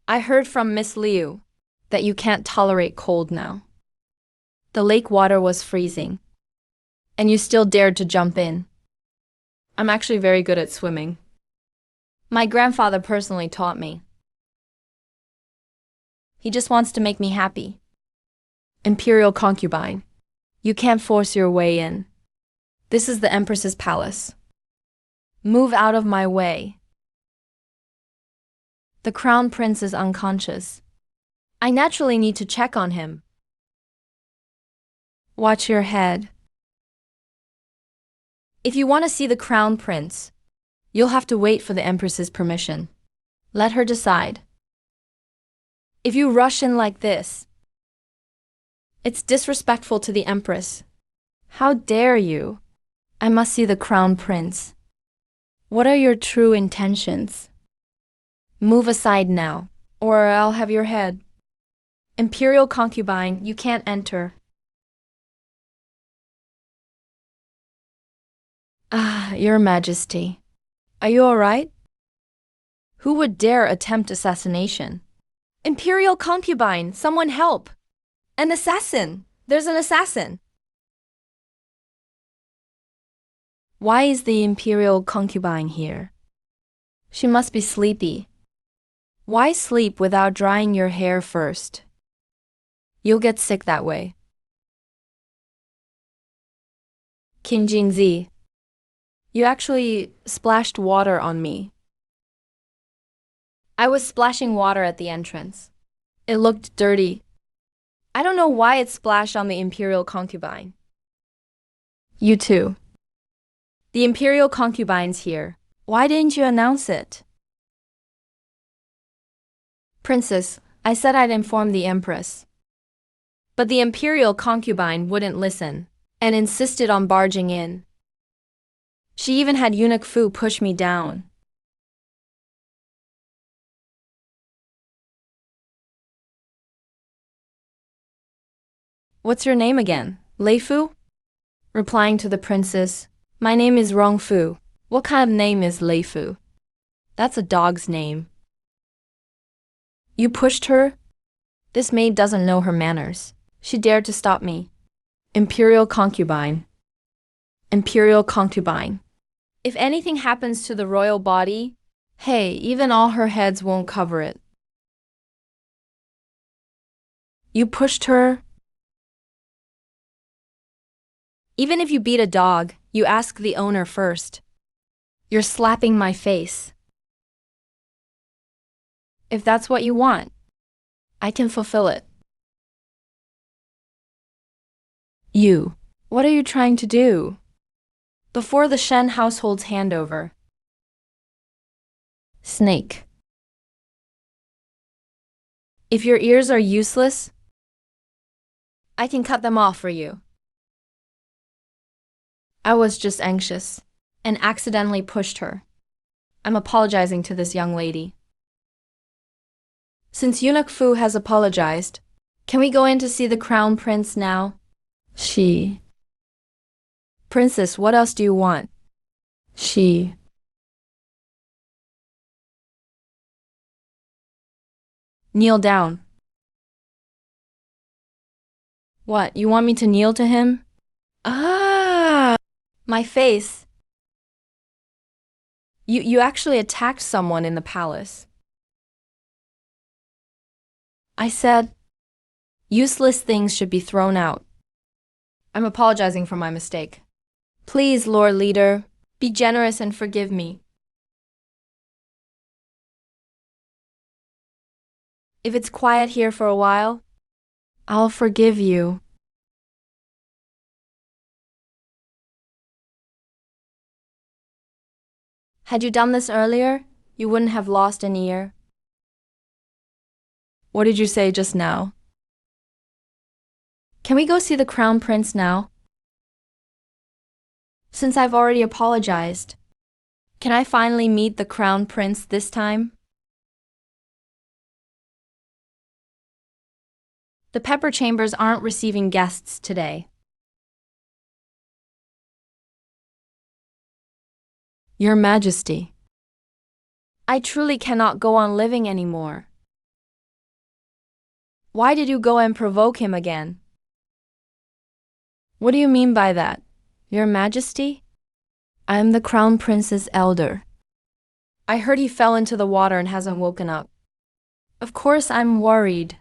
[SPEAKER 3] I heard from Miss Liu that you can't tolerate cold now. The lake water was freezing, and you still dared to jump in. I'm actually very good at swimming. My grandfather personally taught me. He just wants to make me happy. Imperial concubine, you can't force your way in. This is the Empress's palace. Move out of my way. The crown prince is unconscious. I naturally need to check on him. Watch your head. If you want to see the crown prince, you'll have to wait for the Empress's permission. Let her decide. If you rush in like this, it's disrespectful to the Empress. How dare you? I must see the crown prince. What are your true intentions? Move aside now, or I'll have your head. Imperial concubine, you can't enter. Your Majesty. Are you all right? Who would dare attempt assassination? Imperial concubine, someone help! An assassin! There's an assassin! Why is the imperial concubine here? She must be sleepy. Why sleep without drying your hair first? You'll get sick that way. Qin Jingzi, you actually splashed water on me. I was splashing water at the entrance. It looked dirty. I don't know why it splashed on the imperial concubine. You too. The imperial concubine's here. Why didn't you announce it? Princess, I said I'd inform the Empress. But the imperial concubine wouldn't listen and insisted on barging in. She even had Eunuch Fu push me down. What's your name again? Lei Fu? Replying to the princess, my name is Rong Fu. What kind of name is Lei Fu? That's a dog's name. You pushed her? This maid doesn't know her manners. She dared to stop me. Imperial concubine. Imperial concubine. If anything happens to the royal body, hey, even all her heads won't cover it. You pushed her? Even if you beat a dog, you ask the owner first. You're slapping my face. If that's what you want, I can fulfill it. You, what are you trying to do? Before the Shen household's handover. Snake. If your ears are useless, I can cut them off for you. I was just anxious and accidentally pushed her. I'm apologizing to this young lady. Since Eunuch Fu has apologized, can we go in to see the crown prince now? She. Princess, what else do you want? She. Kneel down. What, you want me to kneel to him? My face. You actually attacked someone in the palace. I said, useless things should be thrown out. I'm apologizing for my mistake. Please, Lord Leader, be generous and forgive me. If it's quiet here for a while, I'll forgive you. Had you done this earlier, you wouldn't have lost an ear.
[SPEAKER 2] What did you say just now?
[SPEAKER 3] Can we go see the Crown Prince now? Since I've already apologized, can I finally meet the Crown Prince this time? The Pepper Chambers aren't receiving guests today.
[SPEAKER 2] Your Majesty.
[SPEAKER 3] I truly cannot go on living anymore. Why did you go and provoke him again?
[SPEAKER 2] What do you mean by that?
[SPEAKER 3] Your Majesty? I am the Crown Prince's elder. I heard he fell into the water and hasn't woken up. Of course I'm worried.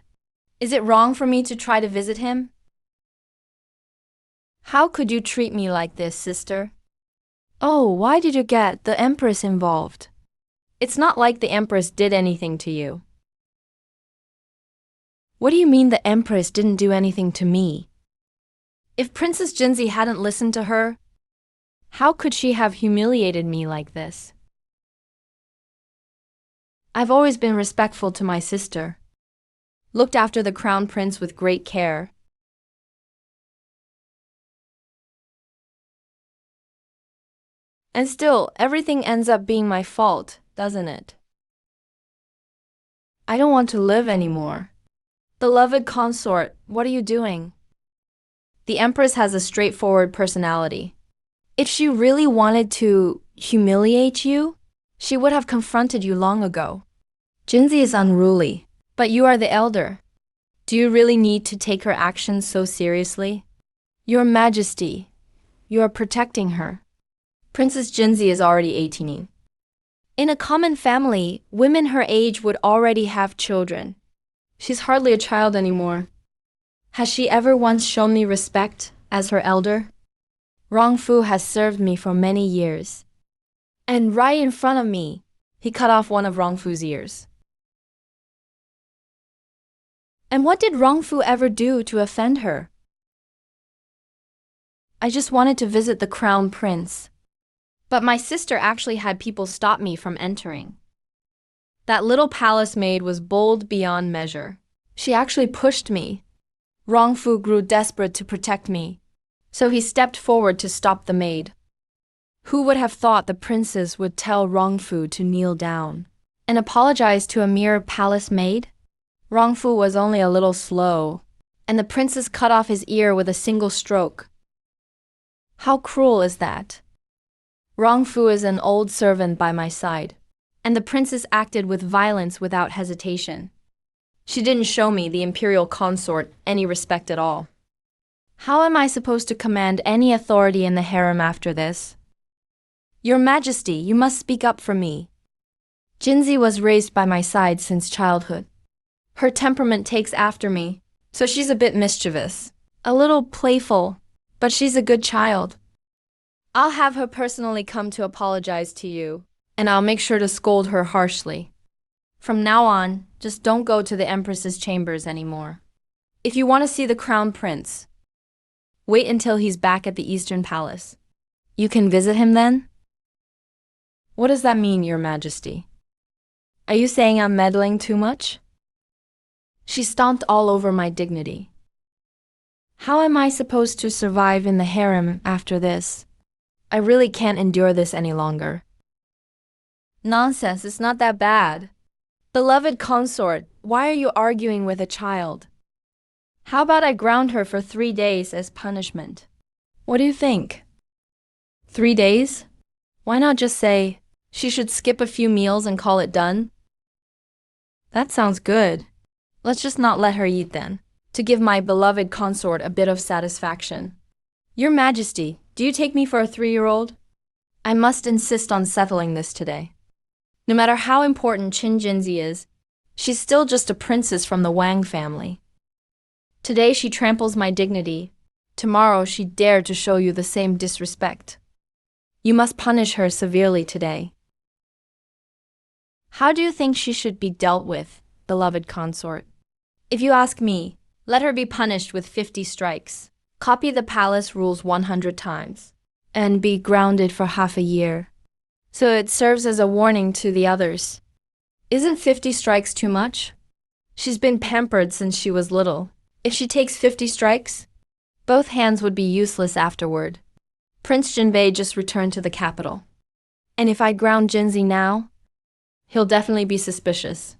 [SPEAKER 3] Is it wrong for me to try to visit him? How could you treat me like this, sister? Oh, why did you get the Empress involved? It's not like the Empress did anything to you. What do you mean the Empress didn't do anything to me? If Princess Jinzi hadn't listened to her, how could she have humiliated me like this? I've always been respectful to my sister, looked after the Crown Prince with great care. And still, everything ends up being my fault, doesn't it? I don't want to live anymore. Beloved consort, what are you doing? The Empress has a straightforward personality. If she really wanted to humiliate you, she would have confronted you long ago. Jinzi is unruly, but you are the elder. Do you really need to take her actions so seriously? Your Majesty, you are protecting her. Princess Jinzi is already 18. In a common family, women her age would already have children. She's hardly a child anymore. Has she ever once shown me respect as her elder? Rongfu has served me for many years. And right in front of me, he cut off one of Rongfu's ears. And what did Rongfu ever do to offend her? I just wanted to visit the Crown Prince. But my sister actually had people stop me from entering. That little palace maid was bold beyond measure. She actually pushed me. Rongfu grew desperate to protect me, so he stepped forward to stop the maid. Who would have thought the princess would tell Rongfu to kneel down and apologize to a mere palace maid? Rongfu was only a little slow, and the princess cut off his ear with a single stroke. How cruel is that? Rongfu is an old servant by my side, and the princess acted with violence without hesitation. She didn't show me, the imperial consort, any respect at all. How am I supposed to command any authority in the harem after this? Your Majesty, you must speak up for me. Jinzi was raised by my side since childhood. Her temperament takes after me, so she's a bit mischievous, a little playful, but she's a good child. I'll have her personally come to apologize to you, and I'll make sure to scold her harshly. From now on, just don't go to the Empress's chambers anymore. If you want to see the Crown Prince, wait until he's back at the Eastern Palace. You can visit him then? What does that mean, Your Majesty? Are you saying I'm meddling too much? She stomped all over my dignity. How am I supposed to survive in the harem after this? I really can't endure this any longer. Nonsense, it's not that bad. Beloved consort, why are you arguing with a child? How about I ground her for 3 days as punishment? What do you think? 3 days? Why not just say, she should skip a few meals and call it done? That sounds good. Let's just not let her eat then, to give my beloved consort a bit of satisfaction. Your Majesty, do you take me for a 3-year-old? I must insist on settling this today. No matter how important Qin Jinzi is, she's still just a princess from the Wang family. Today she tramples my dignity. Tomorrow she dared to show you the same disrespect. You must punish her severely today. How do you think she should be dealt with, beloved consort. If you ask me, let her be punished with 50 strikes. Copy the palace rules 100 times.
[SPEAKER 2] And be grounded for half a year.
[SPEAKER 3] So it serves as a warning to the others. Isn't 50 strikes too much? She's been pampered since she was little. If she takes 50 strikes, both hands would be useless afterward. Prince Jinbei just returned to the capital. And if I ground Jinzi now, he'll definitely be suspicious.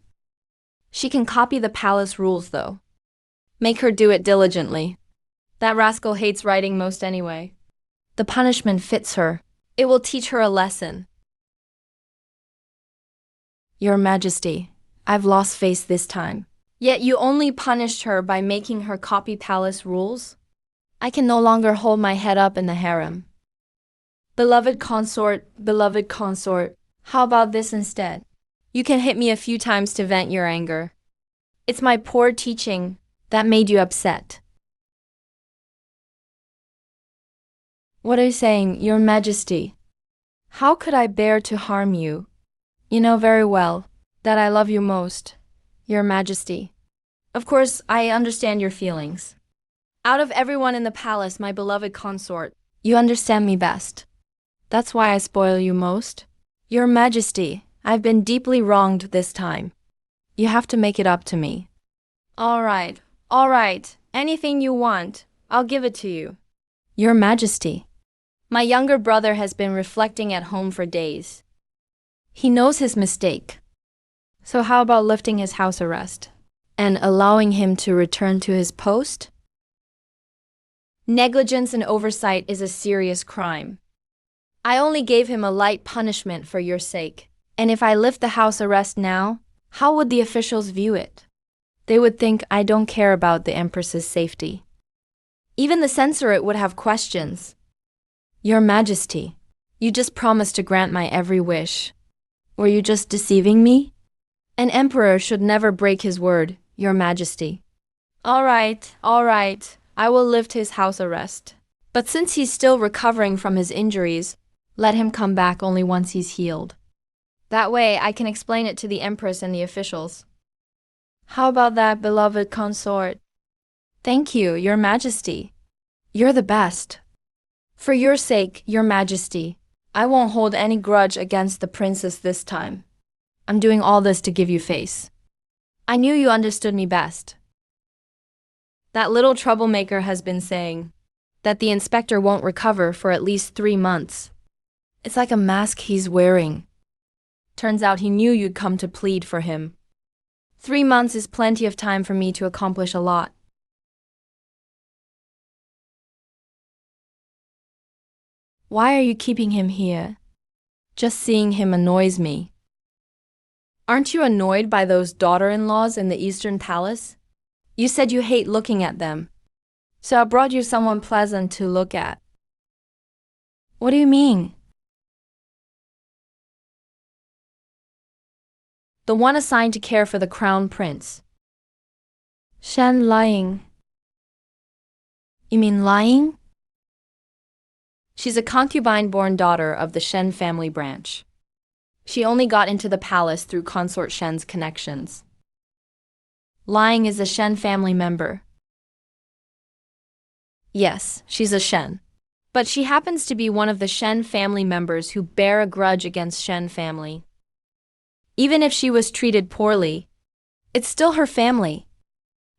[SPEAKER 3] She can copy the palace rules though. Make her do it diligently. That rascal hates writing most anyway. The punishment fits her. It will teach her a lesson.
[SPEAKER 2] Your Majesty, I've lost face this time.
[SPEAKER 3] Yet you only punished her by making her copy palace rules? I can no longer hold my head up in the harem. Beloved consort, how about this instead? You can hit me a few times to vent your anger. It's my poor teaching that made you upset.
[SPEAKER 2] What are you saying, Your Majesty? How could I bear to harm you? You know very well that I love you most, Your Majesty.
[SPEAKER 3] Of course, I understand your feelings. Out of everyone in the palace, my beloved consort,
[SPEAKER 2] you understand me best. That's why I spoil you most. Your Majesty, I've been deeply wronged this time. You have to make it up to me.
[SPEAKER 3] All right. Anything you want, I'll give it to you.
[SPEAKER 2] Your Majesty.
[SPEAKER 3] My younger brother has been reflecting at home for days. He knows his mistake. So how about lifting his house arrest?
[SPEAKER 2] And allowing him to return to his post?
[SPEAKER 3] Negligence and oversight is a serious crime. I only gave him a light punishment for your sake. And if I lift the house arrest now, how would the officials view it?
[SPEAKER 2] They would think I don't care about the Empress's safety.
[SPEAKER 3] Even the censorate would have questions.
[SPEAKER 2] Your Majesty, you just promised to grant my every wish. Were you just deceiving me?
[SPEAKER 3] An emperor should never break his word, Your Majesty. All right. I will lift his house arrest. But since he's still recovering from his injuries, let him come back only once he's healed. That way I can explain it to the Empress and the officials. How about that, beloved consort?
[SPEAKER 2] Thank you, Your Majesty. You're the best.
[SPEAKER 3] For your sake, Your Majesty, I won't hold any grudge against the princess this time. I'm doing all this to give you face. I knew you understood me best. That little troublemaker has been saying that the inspector won't recover for at least 3 months.
[SPEAKER 2] It's like a mask he's wearing.
[SPEAKER 3] Turns out he knew you'd come to plead for him. 3 months is plenty of time for me to accomplish a lot.
[SPEAKER 2] Why are you keeping him here? Just seeing him annoys me.
[SPEAKER 3] Aren't you annoyed by those daughter-in-laws in the Eastern Palace? You said you hate looking at them. So I brought you someone pleasant to look at.
[SPEAKER 2] What do you mean?
[SPEAKER 3] The one assigned to care for the crown prince.
[SPEAKER 2] Shen lying. You mean lying?
[SPEAKER 3] She's a concubine-born daughter of the Shen family branch. She only got into the palace through Consort Shen's connections. Lying is a Shen family member. Yes, she's a Shen. But she happens to be one of the Shen family members who bear a grudge against Shen family. Even if she was treated poorly, it's still her family.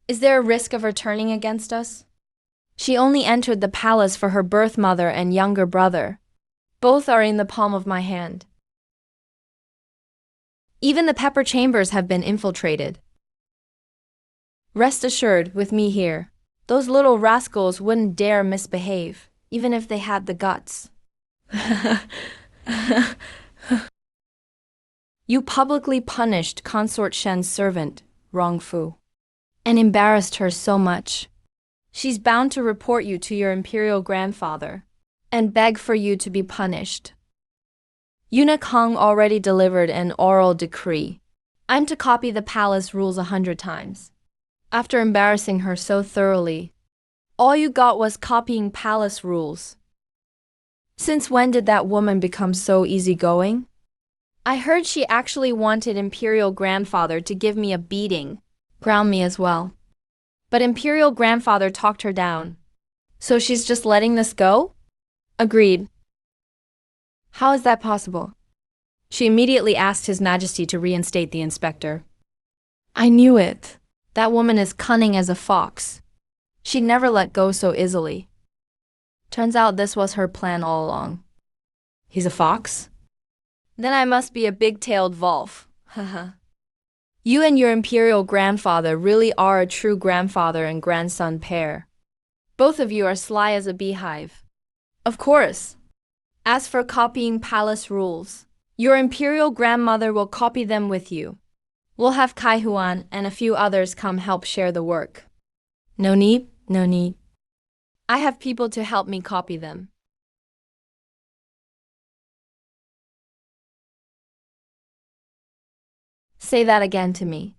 [SPEAKER 3] Is there a risk of her turning against us? She only entered the palace for her birth mother and younger brother. Both are in the palm of my hand. Even the pepper chambers have been infiltrated. Rest assured, with me here, those little rascals wouldn't dare misbehave, even if they had the guts. You publicly punished Consort Shen's servant, Rongfu, and embarrassed her so much. She's bound to report you to your imperial grandfather and beg for you to be punished. Eunuch Hong already delivered an oral decree. I'm to copy the palace rules 100 times. After embarrassing her so thoroughly, all you got was copying palace rules. Since when did that woman become so easygoing? I heard she actually wanted Imperial Grandfather to give me a beating. Ground me as well. But Imperial Grandfather talked her down. So she's just letting this go? Agreed.
[SPEAKER 2] How is that possible?
[SPEAKER 3] She immediately asked His Majesty to reinstate the inspector.
[SPEAKER 2] I knew it.
[SPEAKER 3] That woman is cunning as a fox. She'd never let go so easily. Turns out this was her plan all along. He's a fox? Then I must be a big-tailed wolf. Haha. You and your Imperial Grandfather really are a true grandfather and grandson pair. Both of you are sly as a beehive. Of course. As for copying palace rules, your Imperial Grandmother will copy them with you. We'll have Kai Huan and a few others come help share the work. No need, no need. I have people to help me copy them. Say that again to me.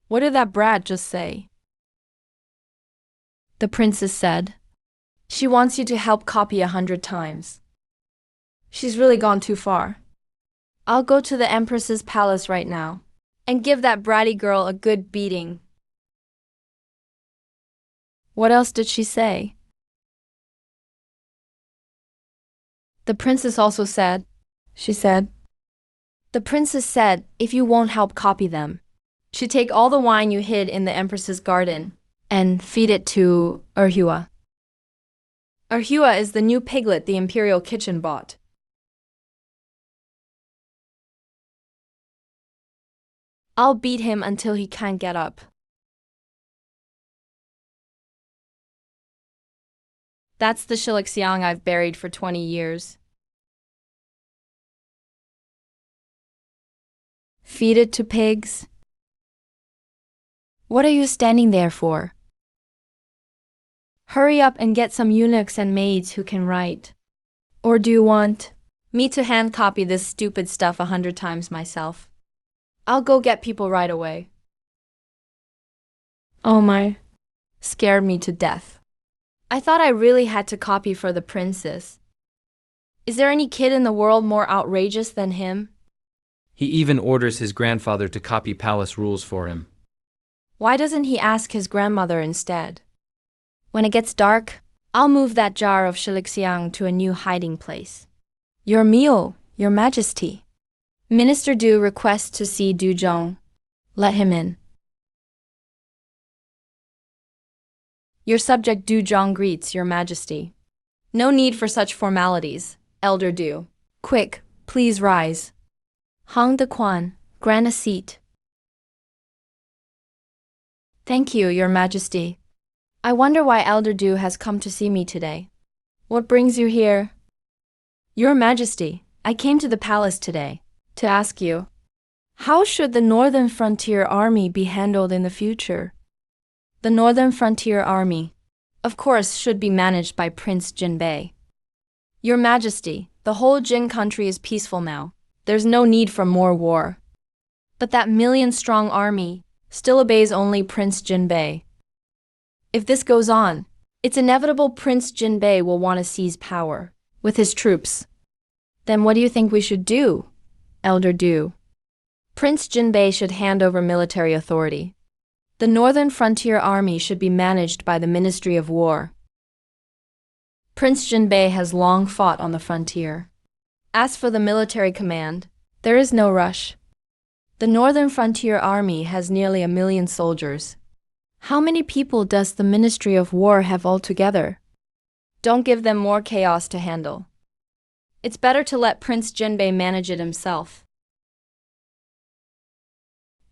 [SPEAKER 2] What did that brat just say?
[SPEAKER 3] The princess said. She wants you to help copy 100 times. She's really gone too far. I'll go to the Empress's palace right now and give that bratty girl a good beating.
[SPEAKER 2] What else did she say?
[SPEAKER 3] The princess also said.
[SPEAKER 2] She said.
[SPEAKER 3] The princess said if you won't help copy them, she'd take all the wine you hid in the Empress's garden and feed it to Erhua. Erhua is the new piglet the Imperial Kitchen bought. I'll beat him until he can't get up. That's the Shilixiang I've buried for 20 years.
[SPEAKER 2] Feed it to pigs? What are you standing there for?
[SPEAKER 3] Hurry up and get some eunuchs and maids who can write.
[SPEAKER 2] Or do you want
[SPEAKER 3] me to hand copy this stupid stuff 100 times myself? I'll go get people right away.
[SPEAKER 2] Oh my.
[SPEAKER 3] Scared me to death. I thought I really had to copy for the princess. Is there any kid in the world more outrageous than him?
[SPEAKER 4] He even orders his grandfather to copy palace rules for him.
[SPEAKER 3] Why doesn't he ask his grandmother instead? When it gets dark, I'll move that jar of Shilixiang to a new hiding place.
[SPEAKER 2] Your meal, Your Majesty.
[SPEAKER 3] Minister Du requests to see Du Zhong. Let him in. Your subject Du Zhong greets Your Majesty. No need for such formalities, Elder Du. Quick, please rise. Hong De Quan, grant a seat. Thank you, Your Majesty. I wonder why Elder Du has come to see me today. What brings you here? Your Majesty, I came to the palace today to ask you, how should the Northern Frontier Army be handled in the future? The Northern Frontier Army, of course, should be managed by Prince Jinbei. Your Majesty, the whole Jin country is peaceful now. There's no need for more war. But that million-strong army still obeys only Prince Jinbei. If this goes on, it's inevitable Prince Jinbei will want to seize power with his troops. Then what do you think we should do, Elder Du? Prince Jinbei should hand over military authority. The Northern Frontier Army should be managed by the Ministry of War. Prince Jinbei has long fought on the frontier. As for the military command, there is no rush. The Northern Frontier Army has nearly 1 million soldiers. How many people does the Ministry of War have altogether? Don't give them more chaos to handle. It's better to let Prince Jinbei manage it himself.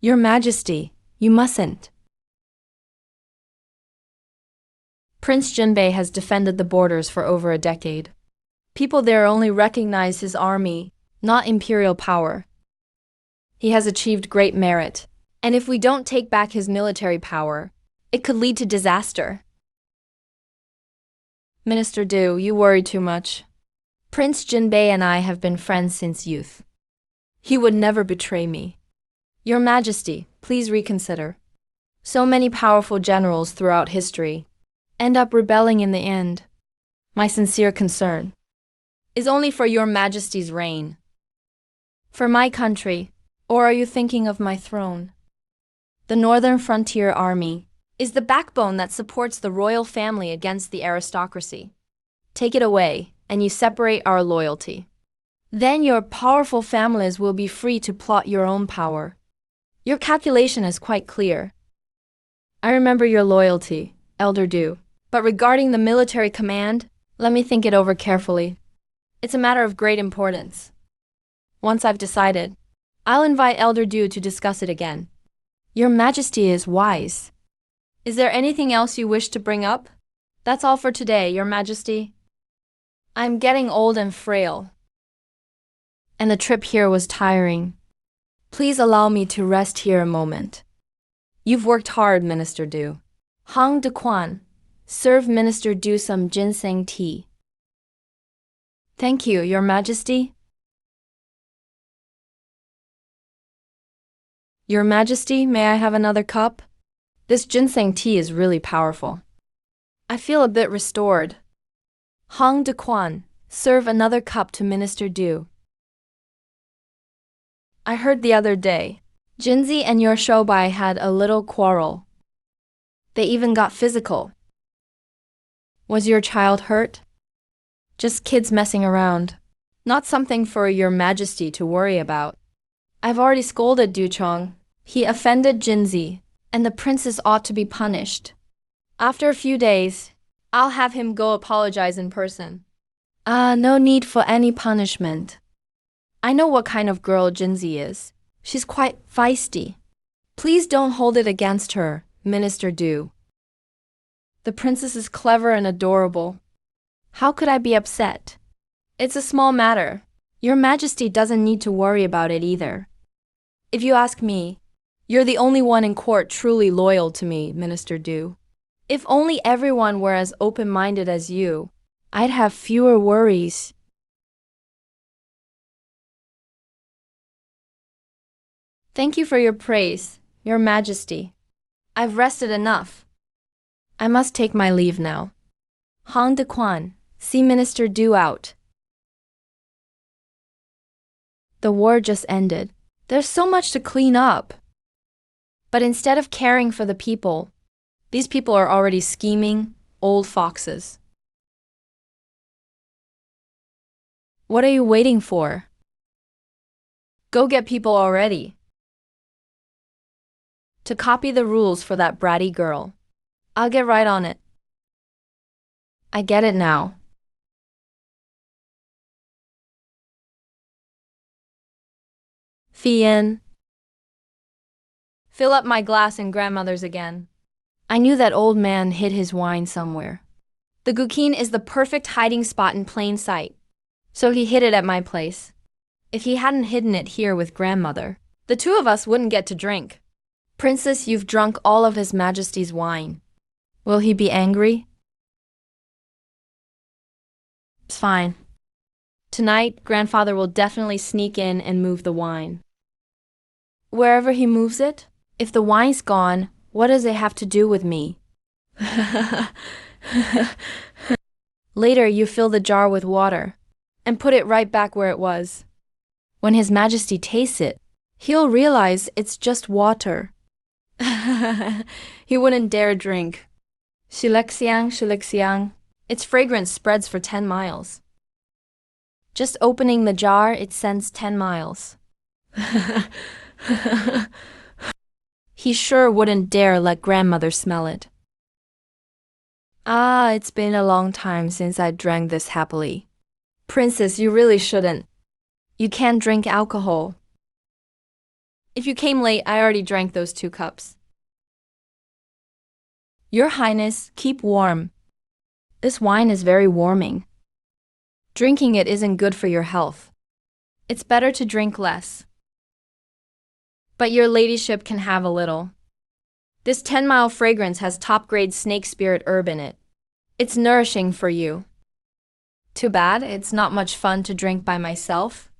[SPEAKER 3] Your Majesty, you mustn't. Prince Jinbei has defended the borders for over a decade. People there only recognize his army, not imperial power. He has achieved great merit, and if we don't take back his military power, it could lead to disaster. Minister Du, you worry too much. Prince Jinbei and I have been friends since youth. He would never betray me. Your Majesty, please reconsider. So many powerful generals throughout history end up rebelling in the end. My sincere concern is only for Your Majesty's reign. For my country, or are you thinking of my throne? The Northern Frontier Army is the backbone that supports the royal family against the aristocracy. Take it away, and you separate our loyalty. Then your powerful families will be free to plot your own power. Your calculation is quite clear. I remember your loyalty, Elder Du. But regarding the military command, let me think it over carefully. It's a matter of great importance. Once I've decided, I'll invite Elder Du to discuss it again. Your Majesty is wise. Is there anything else you wish to bring up? That's all for today, Your Majesty. I'm getting old and frail, and the trip here was tiring. Please allow me to rest here a moment. You've worked hard, Minister Du. Hang De Quan, serve Minister Du some ginseng tea. Thank you, Your Majesty. Your Majesty, may I have another cup? This ginseng tea is really powerful. I feel a bit restored. Hang De Quan, serve another cup to Minister Du. I heard the other day, Jinzi and your Shobai had a little quarrel. They even got physical. Was your child hurt? Just kids messing around. Not something for Your Majesty to worry about. I've already scolded Du Chong. He offended Jinzi, and the princess ought to be punished. After a few days, I'll have him go apologize in person. No need for any punishment. I know what kind of girl Jinzi is. She's quite feisty. Please don't hold it against her, Minister Du. The princess is clever and adorable. How could I be upset? It's a small matter. Your Majesty doesn't need to worry about it either. If you ask me, you're the only one in court truly loyal to me, Minister Du. If only everyone were as open-minded as you, I'd have fewer worries. Thank you for your praise, Your Majesty. I've rested enough. I must take my leave now. Hang De Quan, see Minister Du out. The war just ended. There's so much to clean up. But instead of caring for the people, these people are already scheming, old foxes. What are you waiting for? Go get people already. To copy the rules for that bratty girl. I'll get right on it. I get it now. Fien. Fill up my glass and grandmother's again. I knew that old man hid his wine somewhere. The Gukin is the perfect hiding spot in plain sight. So he hid it at my place. If he hadn't hidden it here with grandmother, the two of us wouldn't get to drink. Princess, you've drunk all of His Majesty's wine. Will he be angry? It's fine. Tonight, grandfather will definitely sneak in and move the wine. Wherever he moves it, if the wine's gone, what does it have to do with me? Later, you fill the jar with water and put it right back where it was. When His Majesty tastes it, he'll realize it's just water. He wouldn't dare drink. Shilexiang, Shilexiang. Its fragrance spreads for 10 miles. Just opening the jar, it sends 10 miles. He sure wouldn't dare let grandmother smell it. It's been a long time since I drank this happily. Princess, you really shouldn't. You can't drink alcohol. If you came late, I already drank those 2 cups. Your Highness, keep warm. This wine is very warming. Drinking it isn't good for your health. It's better to drink less. But your ladyship can have a little. This 10-mile fragrance has top-grade snake spirit herb in it. It's nourishing for you. Too bad, it's not much fun to drink by myself.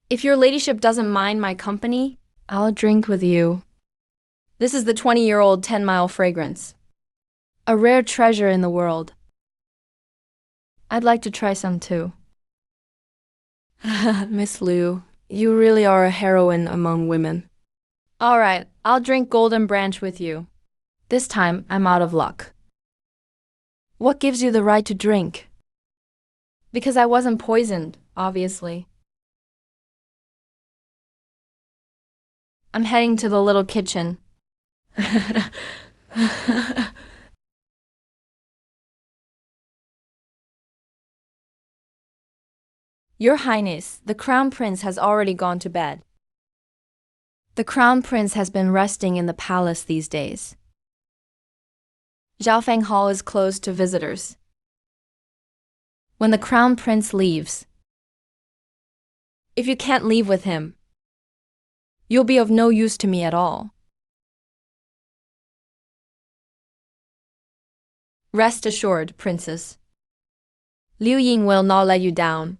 [SPEAKER 3] If your ladyship doesn't mind my company, I'll drink with you. This is the 20-year-old 10-mile fragrance. A rare treasure in the world. I'd like to try some too. Miss Liu,
[SPEAKER 2] You really are a heroine among women.
[SPEAKER 3] All right, I'll drink Golden Branch with you. This time, I'm out of luck.
[SPEAKER 2] What gives you the right to drink?
[SPEAKER 3] Because I wasn't poisoned, obviously. I'm heading to the little kitchen. Your Highness, the Crown Prince has already gone to bed. The Crown Prince has been resting in the palace these days. Zhaofeng Hall is closed to visitors. When the Crown Prince leaves, if you can't leave with him, you'll be of no use to me at all. Rest assured, Princess. Liu Ying will not let you down.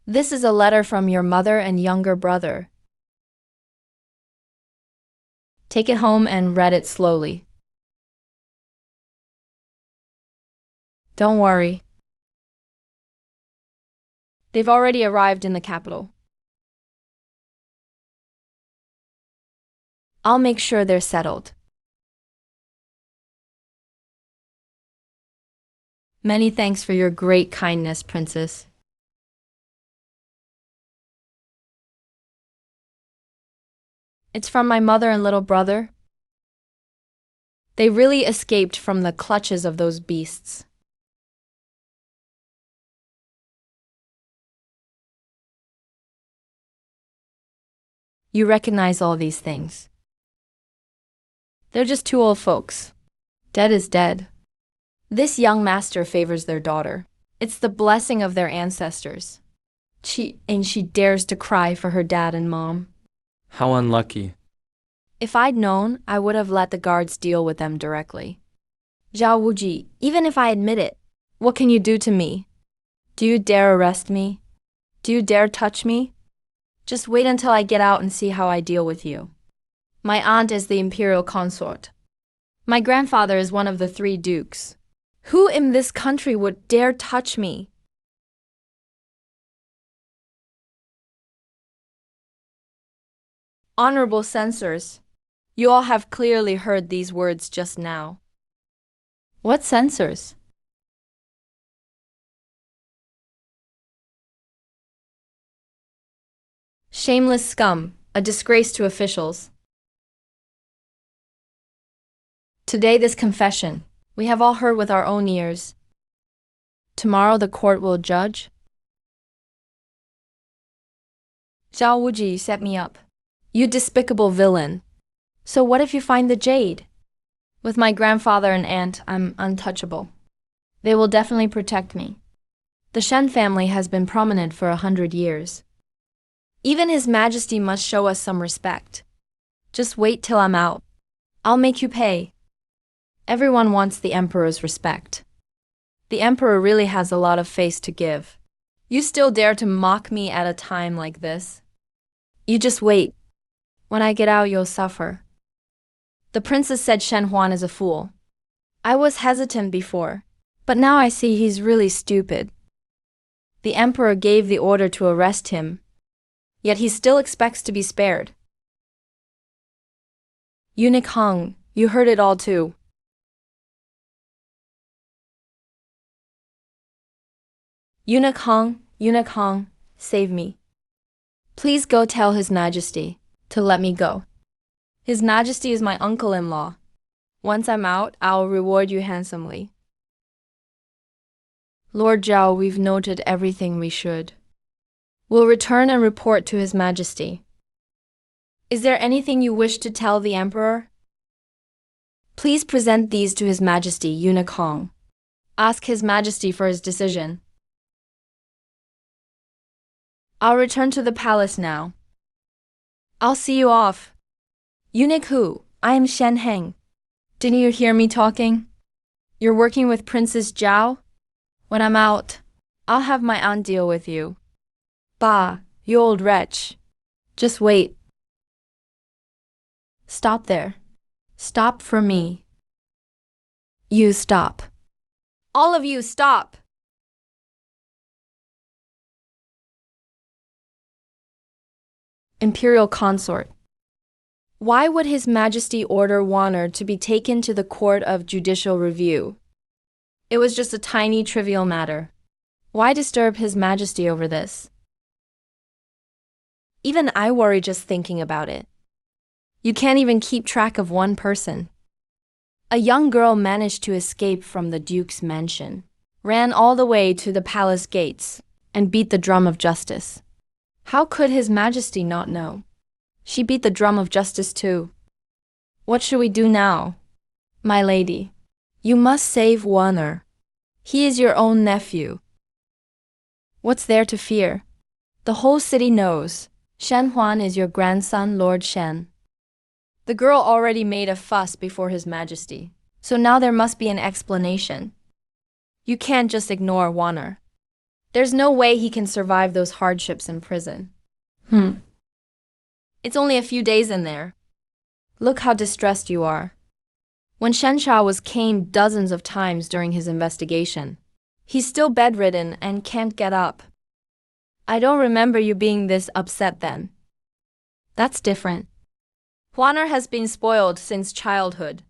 [SPEAKER 3] This is a letter from your mother and younger brother. Take it home and read it slowly. Don't worry. They've already arrived in the capital. I'll make sure they're settled. Many thanks for your great kindness, Princess. It's from my mother and little brother. They really escaped from the clutches of those beasts. You recognize all these things. They're just two old folks. Dead is dead. This young master favors their daughter. It's the blessing of their ancestors. She dares to cry for her dad and mom.
[SPEAKER 4] How unlucky.
[SPEAKER 3] If I'd known, I would have let the guards deal with them directly. Zhao Wuji, even if I admit it, what can you do to me? Do you dare arrest me? Do you dare touch me? Just wait until I get out and see how I deal with you. My aunt is the imperial consort. My grandfather is one of the 3 dukes. Who in this country would dare touch me? Honorable censors, you all have clearly heard these words just now. What censors? Shameless scum, a disgrace to officials. Today this confession, we have all heard with our own ears. Tomorrow the court will judge. Zhao Wuji set me up. You despicable villain. So what if you find the jade? With my grandfather and aunt, I'm untouchable. They will definitely protect me. The Shen family has been prominent for 100 years. Even His Majesty must show us some respect. Just wait till I'm out. I'll make you pay. Everyone wants the Emperor's respect. The Emperor really has a lot of face to give. You still dare to mock me at a time like this? You just wait. When I get out, you'll suffer. The princess said Shen Huan is a fool. I was hesitant before, but now I see he's really stupid. The Emperor gave the order to arrest him, yet he still expects to be spared. Eunuch Hung, you heard it all too. Eunuch Hung, save me. Please go tell His Majesty to let me go. His Majesty is my uncle-in-law. Once I'm out, I'll reward you handsomely. Lord Zhao, we've noted everything we should. We'll return and report to His Majesty. Is there anything you wish to tell the Emperor? Please present these to His Majesty, Eunuch Hong. Ask His Majesty for his decision. I'll return to the palace now. I'll see you off. Eunuch Hu, I am Shen Heng. Didn't you hear me talking? You're working with Princess Zhao? When I'm out, I'll have my aunt deal with you. Bah, you old wretch. Just wait. Stop there. Stop for me. You stop. All of you stop. Imperial consort. Why would His Majesty order Wanner to be taken to the Court of Judicial Review? It was just a tiny, trivial matter. Why disturb His Majesty over this? Even I worry just thinking about it. You can't even keep track of one person. A young girl managed to escape from the Duke's mansion, ran all the way to the palace gates, and beat the drum of justice. How could His Majesty not know? She beat the drum of justice too. What should we do now? My lady, you must save Wanner. He is your own nephew. What's there to fear? The whole city knows. Shen Huan is your grandson, Lord Shen. The girl already made a fuss before His Majesty, so now there must be an explanation. You can't just ignore Wanner. There's no way he can survive those hardships in prison. It's only a few days in there. Look how distressed you are. When Shensha was caned dozens of times during his investigation, he's still bedridden and can't get up. I don't remember you being this upset then. That's different. Wanner has been spoiled since childhood.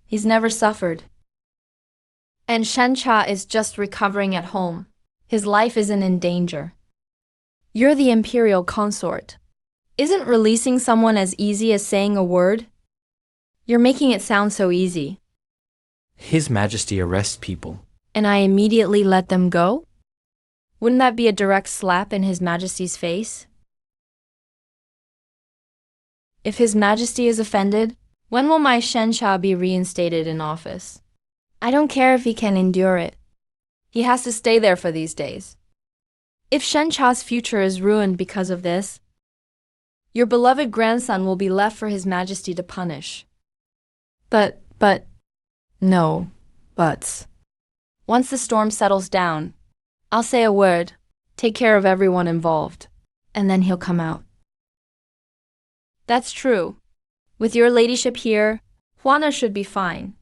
[SPEAKER 3] He's never suffered. And Shensha is just recovering at home. His life isn't in danger. You're the imperial consort. Isn't releasing someone as easy as saying a word? You're making it sound so easy.
[SPEAKER 4] His Majesty arrests people.
[SPEAKER 3] And I immediately let them go? Wouldn't that be a direct slap in His Majesty's face? If His Majesty is offended, when will my Shensha be reinstated in office? I don't care if he can endure it. He has to stay there for these days. If Shensha's future is ruined because of this, your beloved grandson will be left for His Majesty to punish. No buts. Once the storm settles down, I'll say a word, take care of everyone involved, and then he'll come out. That's true. With your ladyship here, Wanner should be fine.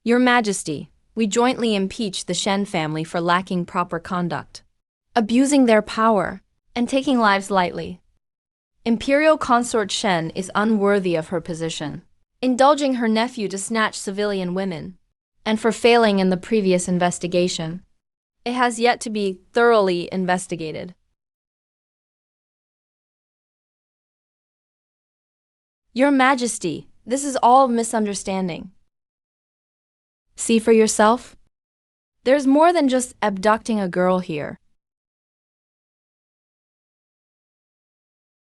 [SPEAKER 3] Your Majesty, we jointly impeach the Shen family for lacking proper conduct, abusing their power, and taking lives lightly. Imperial Consort Shen is unworthy of her position, indulging her nephew to snatch civilian women, and for failing in the previous investigation. It has yet to be thoroughly investigated. Your Majesty, this is all a misunderstanding. See for yourself? There's more than just abducting a girl here.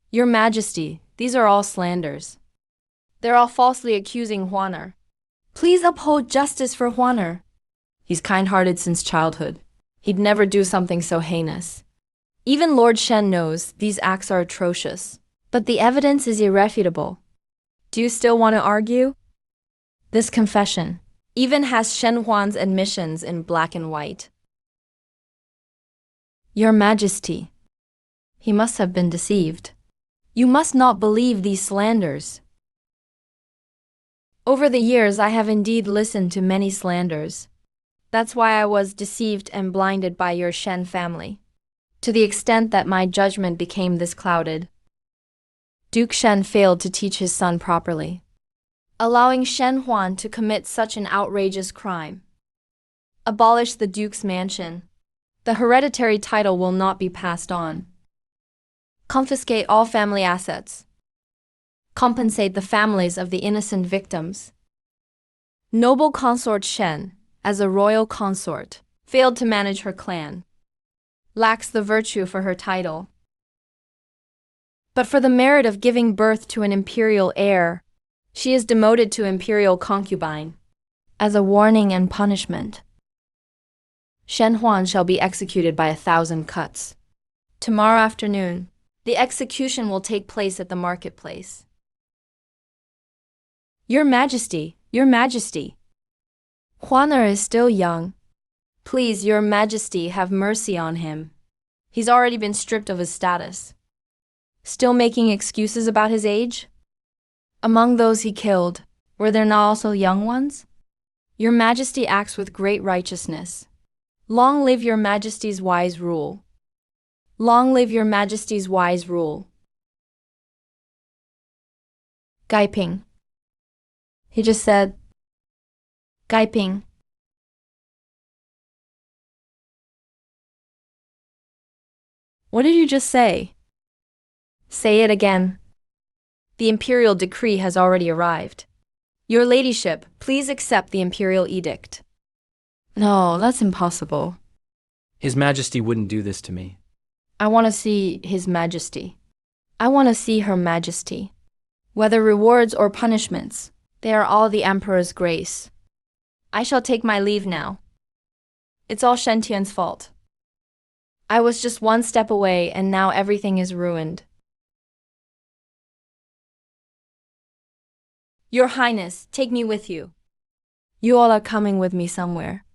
[SPEAKER 3] Your Majesty, these are all slanders. They're all falsely accusing Wanner. Please uphold justice for Wanner. He's kind-hearted since childhood. He'd never do something so heinous. Even Lord Shen knows these acts are atrocious, but the evidence is irrefutable. Do you still want to argue? This confession even has Shen Huan's admissions in black and white. Your Majesty, he must have been deceived. You must not believe these slanders. Over the years, I have indeed listened to many slanders. That's why I was deceived and blinded by your Shen family, to the extent that my judgment became this clouded. Duke Shen failed to teach his son properly, allowing Shen Huan to commit such an outrageous crime. Abolish the Duke's mansion. The hereditary title will not be passed on. Confiscate all family assets. Compensate the families of the innocent victims. Noble consort Shen, as a royal consort, failed to manage her clan. Lacks the virtue for her title. But for the merit of giving birth to an imperial heir, she is demoted to imperial concubine, as a warning and punishment. Shen Huan shall be executed by 1,000 cuts. Tomorrow afternoon, the execution will take place at the marketplace. Your Majesty, Your Majesty. Wanner is still young. Please, Your Majesty, have mercy on him. He's already been stripped of his status. Still making excuses about his age? Among those he killed, were there not also young ones? Your Majesty acts with great righteousness. Long live Your Majesty's wise rule. Long live Your Majesty's wise rule.
[SPEAKER 2] Gaiping. He just said, Gaiping.
[SPEAKER 3] What did you just say?
[SPEAKER 2] Say it again.
[SPEAKER 3] The imperial decree has already arrived. Your ladyship, please accept the imperial edict.
[SPEAKER 2] No, that's impossible.
[SPEAKER 4] His Majesty wouldn't do this to me.
[SPEAKER 2] I want to see His Majesty. I want to see Her Majesty. Whether rewards or punishments, they are all the Emperor's grace.
[SPEAKER 3] I shall take my leave now. It's all Shen Tian's fault. I was just one step away and now everything is ruined. Your Highness, take me with you.
[SPEAKER 2] You all are coming with me somewhere.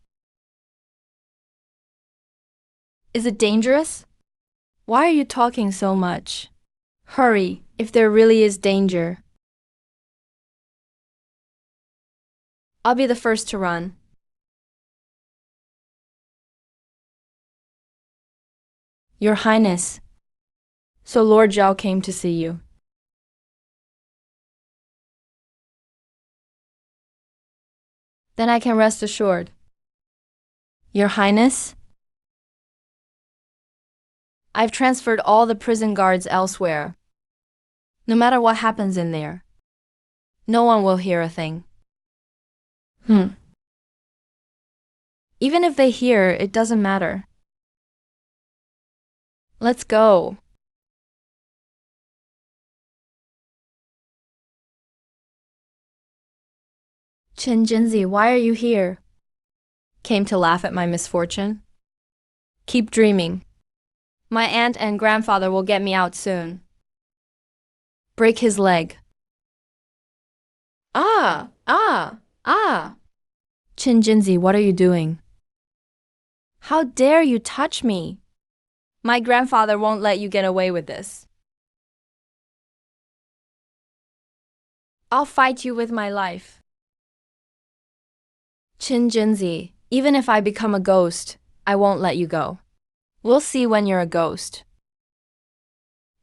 [SPEAKER 3] Is it dangerous?
[SPEAKER 2] Why are you talking so much? Hurry, if there really is danger.
[SPEAKER 3] I'll be the first to run.
[SPEAKER 2] Your Highness. So Lord Zhao came to see you.
[SPEAKER 3] Then I can rest assured.
[SPEAKER 2] Your Highness?
[SPEAKER 3] I've transferred all the prison guards elsewhere. No matter what happens in there, no one will hear a thing. Even if they hear, it doesn't matter. Let's go. Chen Jinzi, why are you here? Came to laugh at my misfortune? Keep dreaming. My aunt and grandfather will get me out soon. Break his leg. Ah! Chen Jinzi, what are you doing? How dare you touch me? My grandfather won't let you get away with this. I'll fight you with my life. Chen Jinzi, even if I become a ghost, I won't let you go. We'll see when you're a ghost.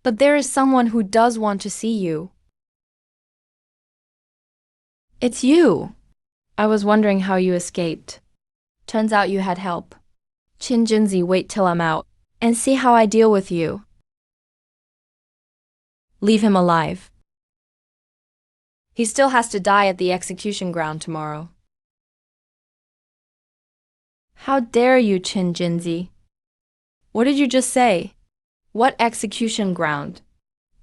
[SPEAKER 3] But there is someone who does want to see you. It's you. I was wondering how you escaped. Turns out you had help. Chen Jinzi, wait till I'm out, and see how I deal with you. Leave him alive. He still has to die at the execution ground tomorrow. How dare you, Chen Jinzi? What did you just say? What execution ground?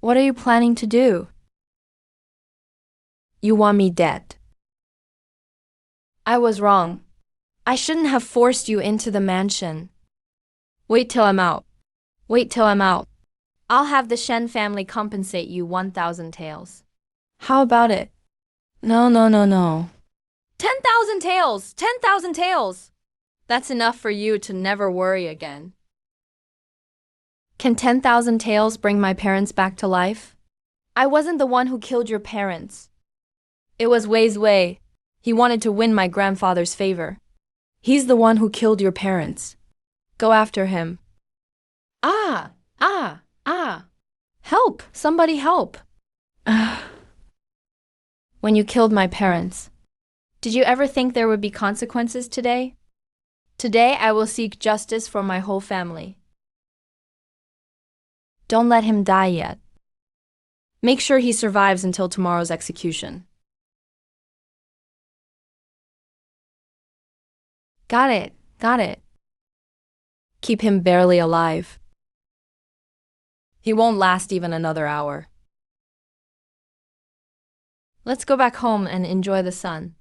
[SPEAKER 3] What are you planning to do? You want me dead. I was wrong. I shouldn't have forced you into the mansion. Wait till I'm out. Wait till I'm out. I'll have the Shen family compensate you 1,000 taels.
[SPEAKER 2] How about it? No.
[SPEAKER 3] 10,000 taels! 10,000 taels! That's enough for you to never worry again. Can 10,000 taels bring my parents back to life? I wasn't the one who killed your parents. It was Wei's Wei. He wanted to win my grandfather's favor. He's the one who killed your parents. Go after him. Ah! Help! Somebody help! When you killed my parents, did you ever think there would be consequences today? Today I will seek justice for my whole family. Don't let him die yet. Make sure he survives until tomorrow's execution. Got it. Keep him barely alive. He won't last even another hour. Let's go back home and enjoy the sun.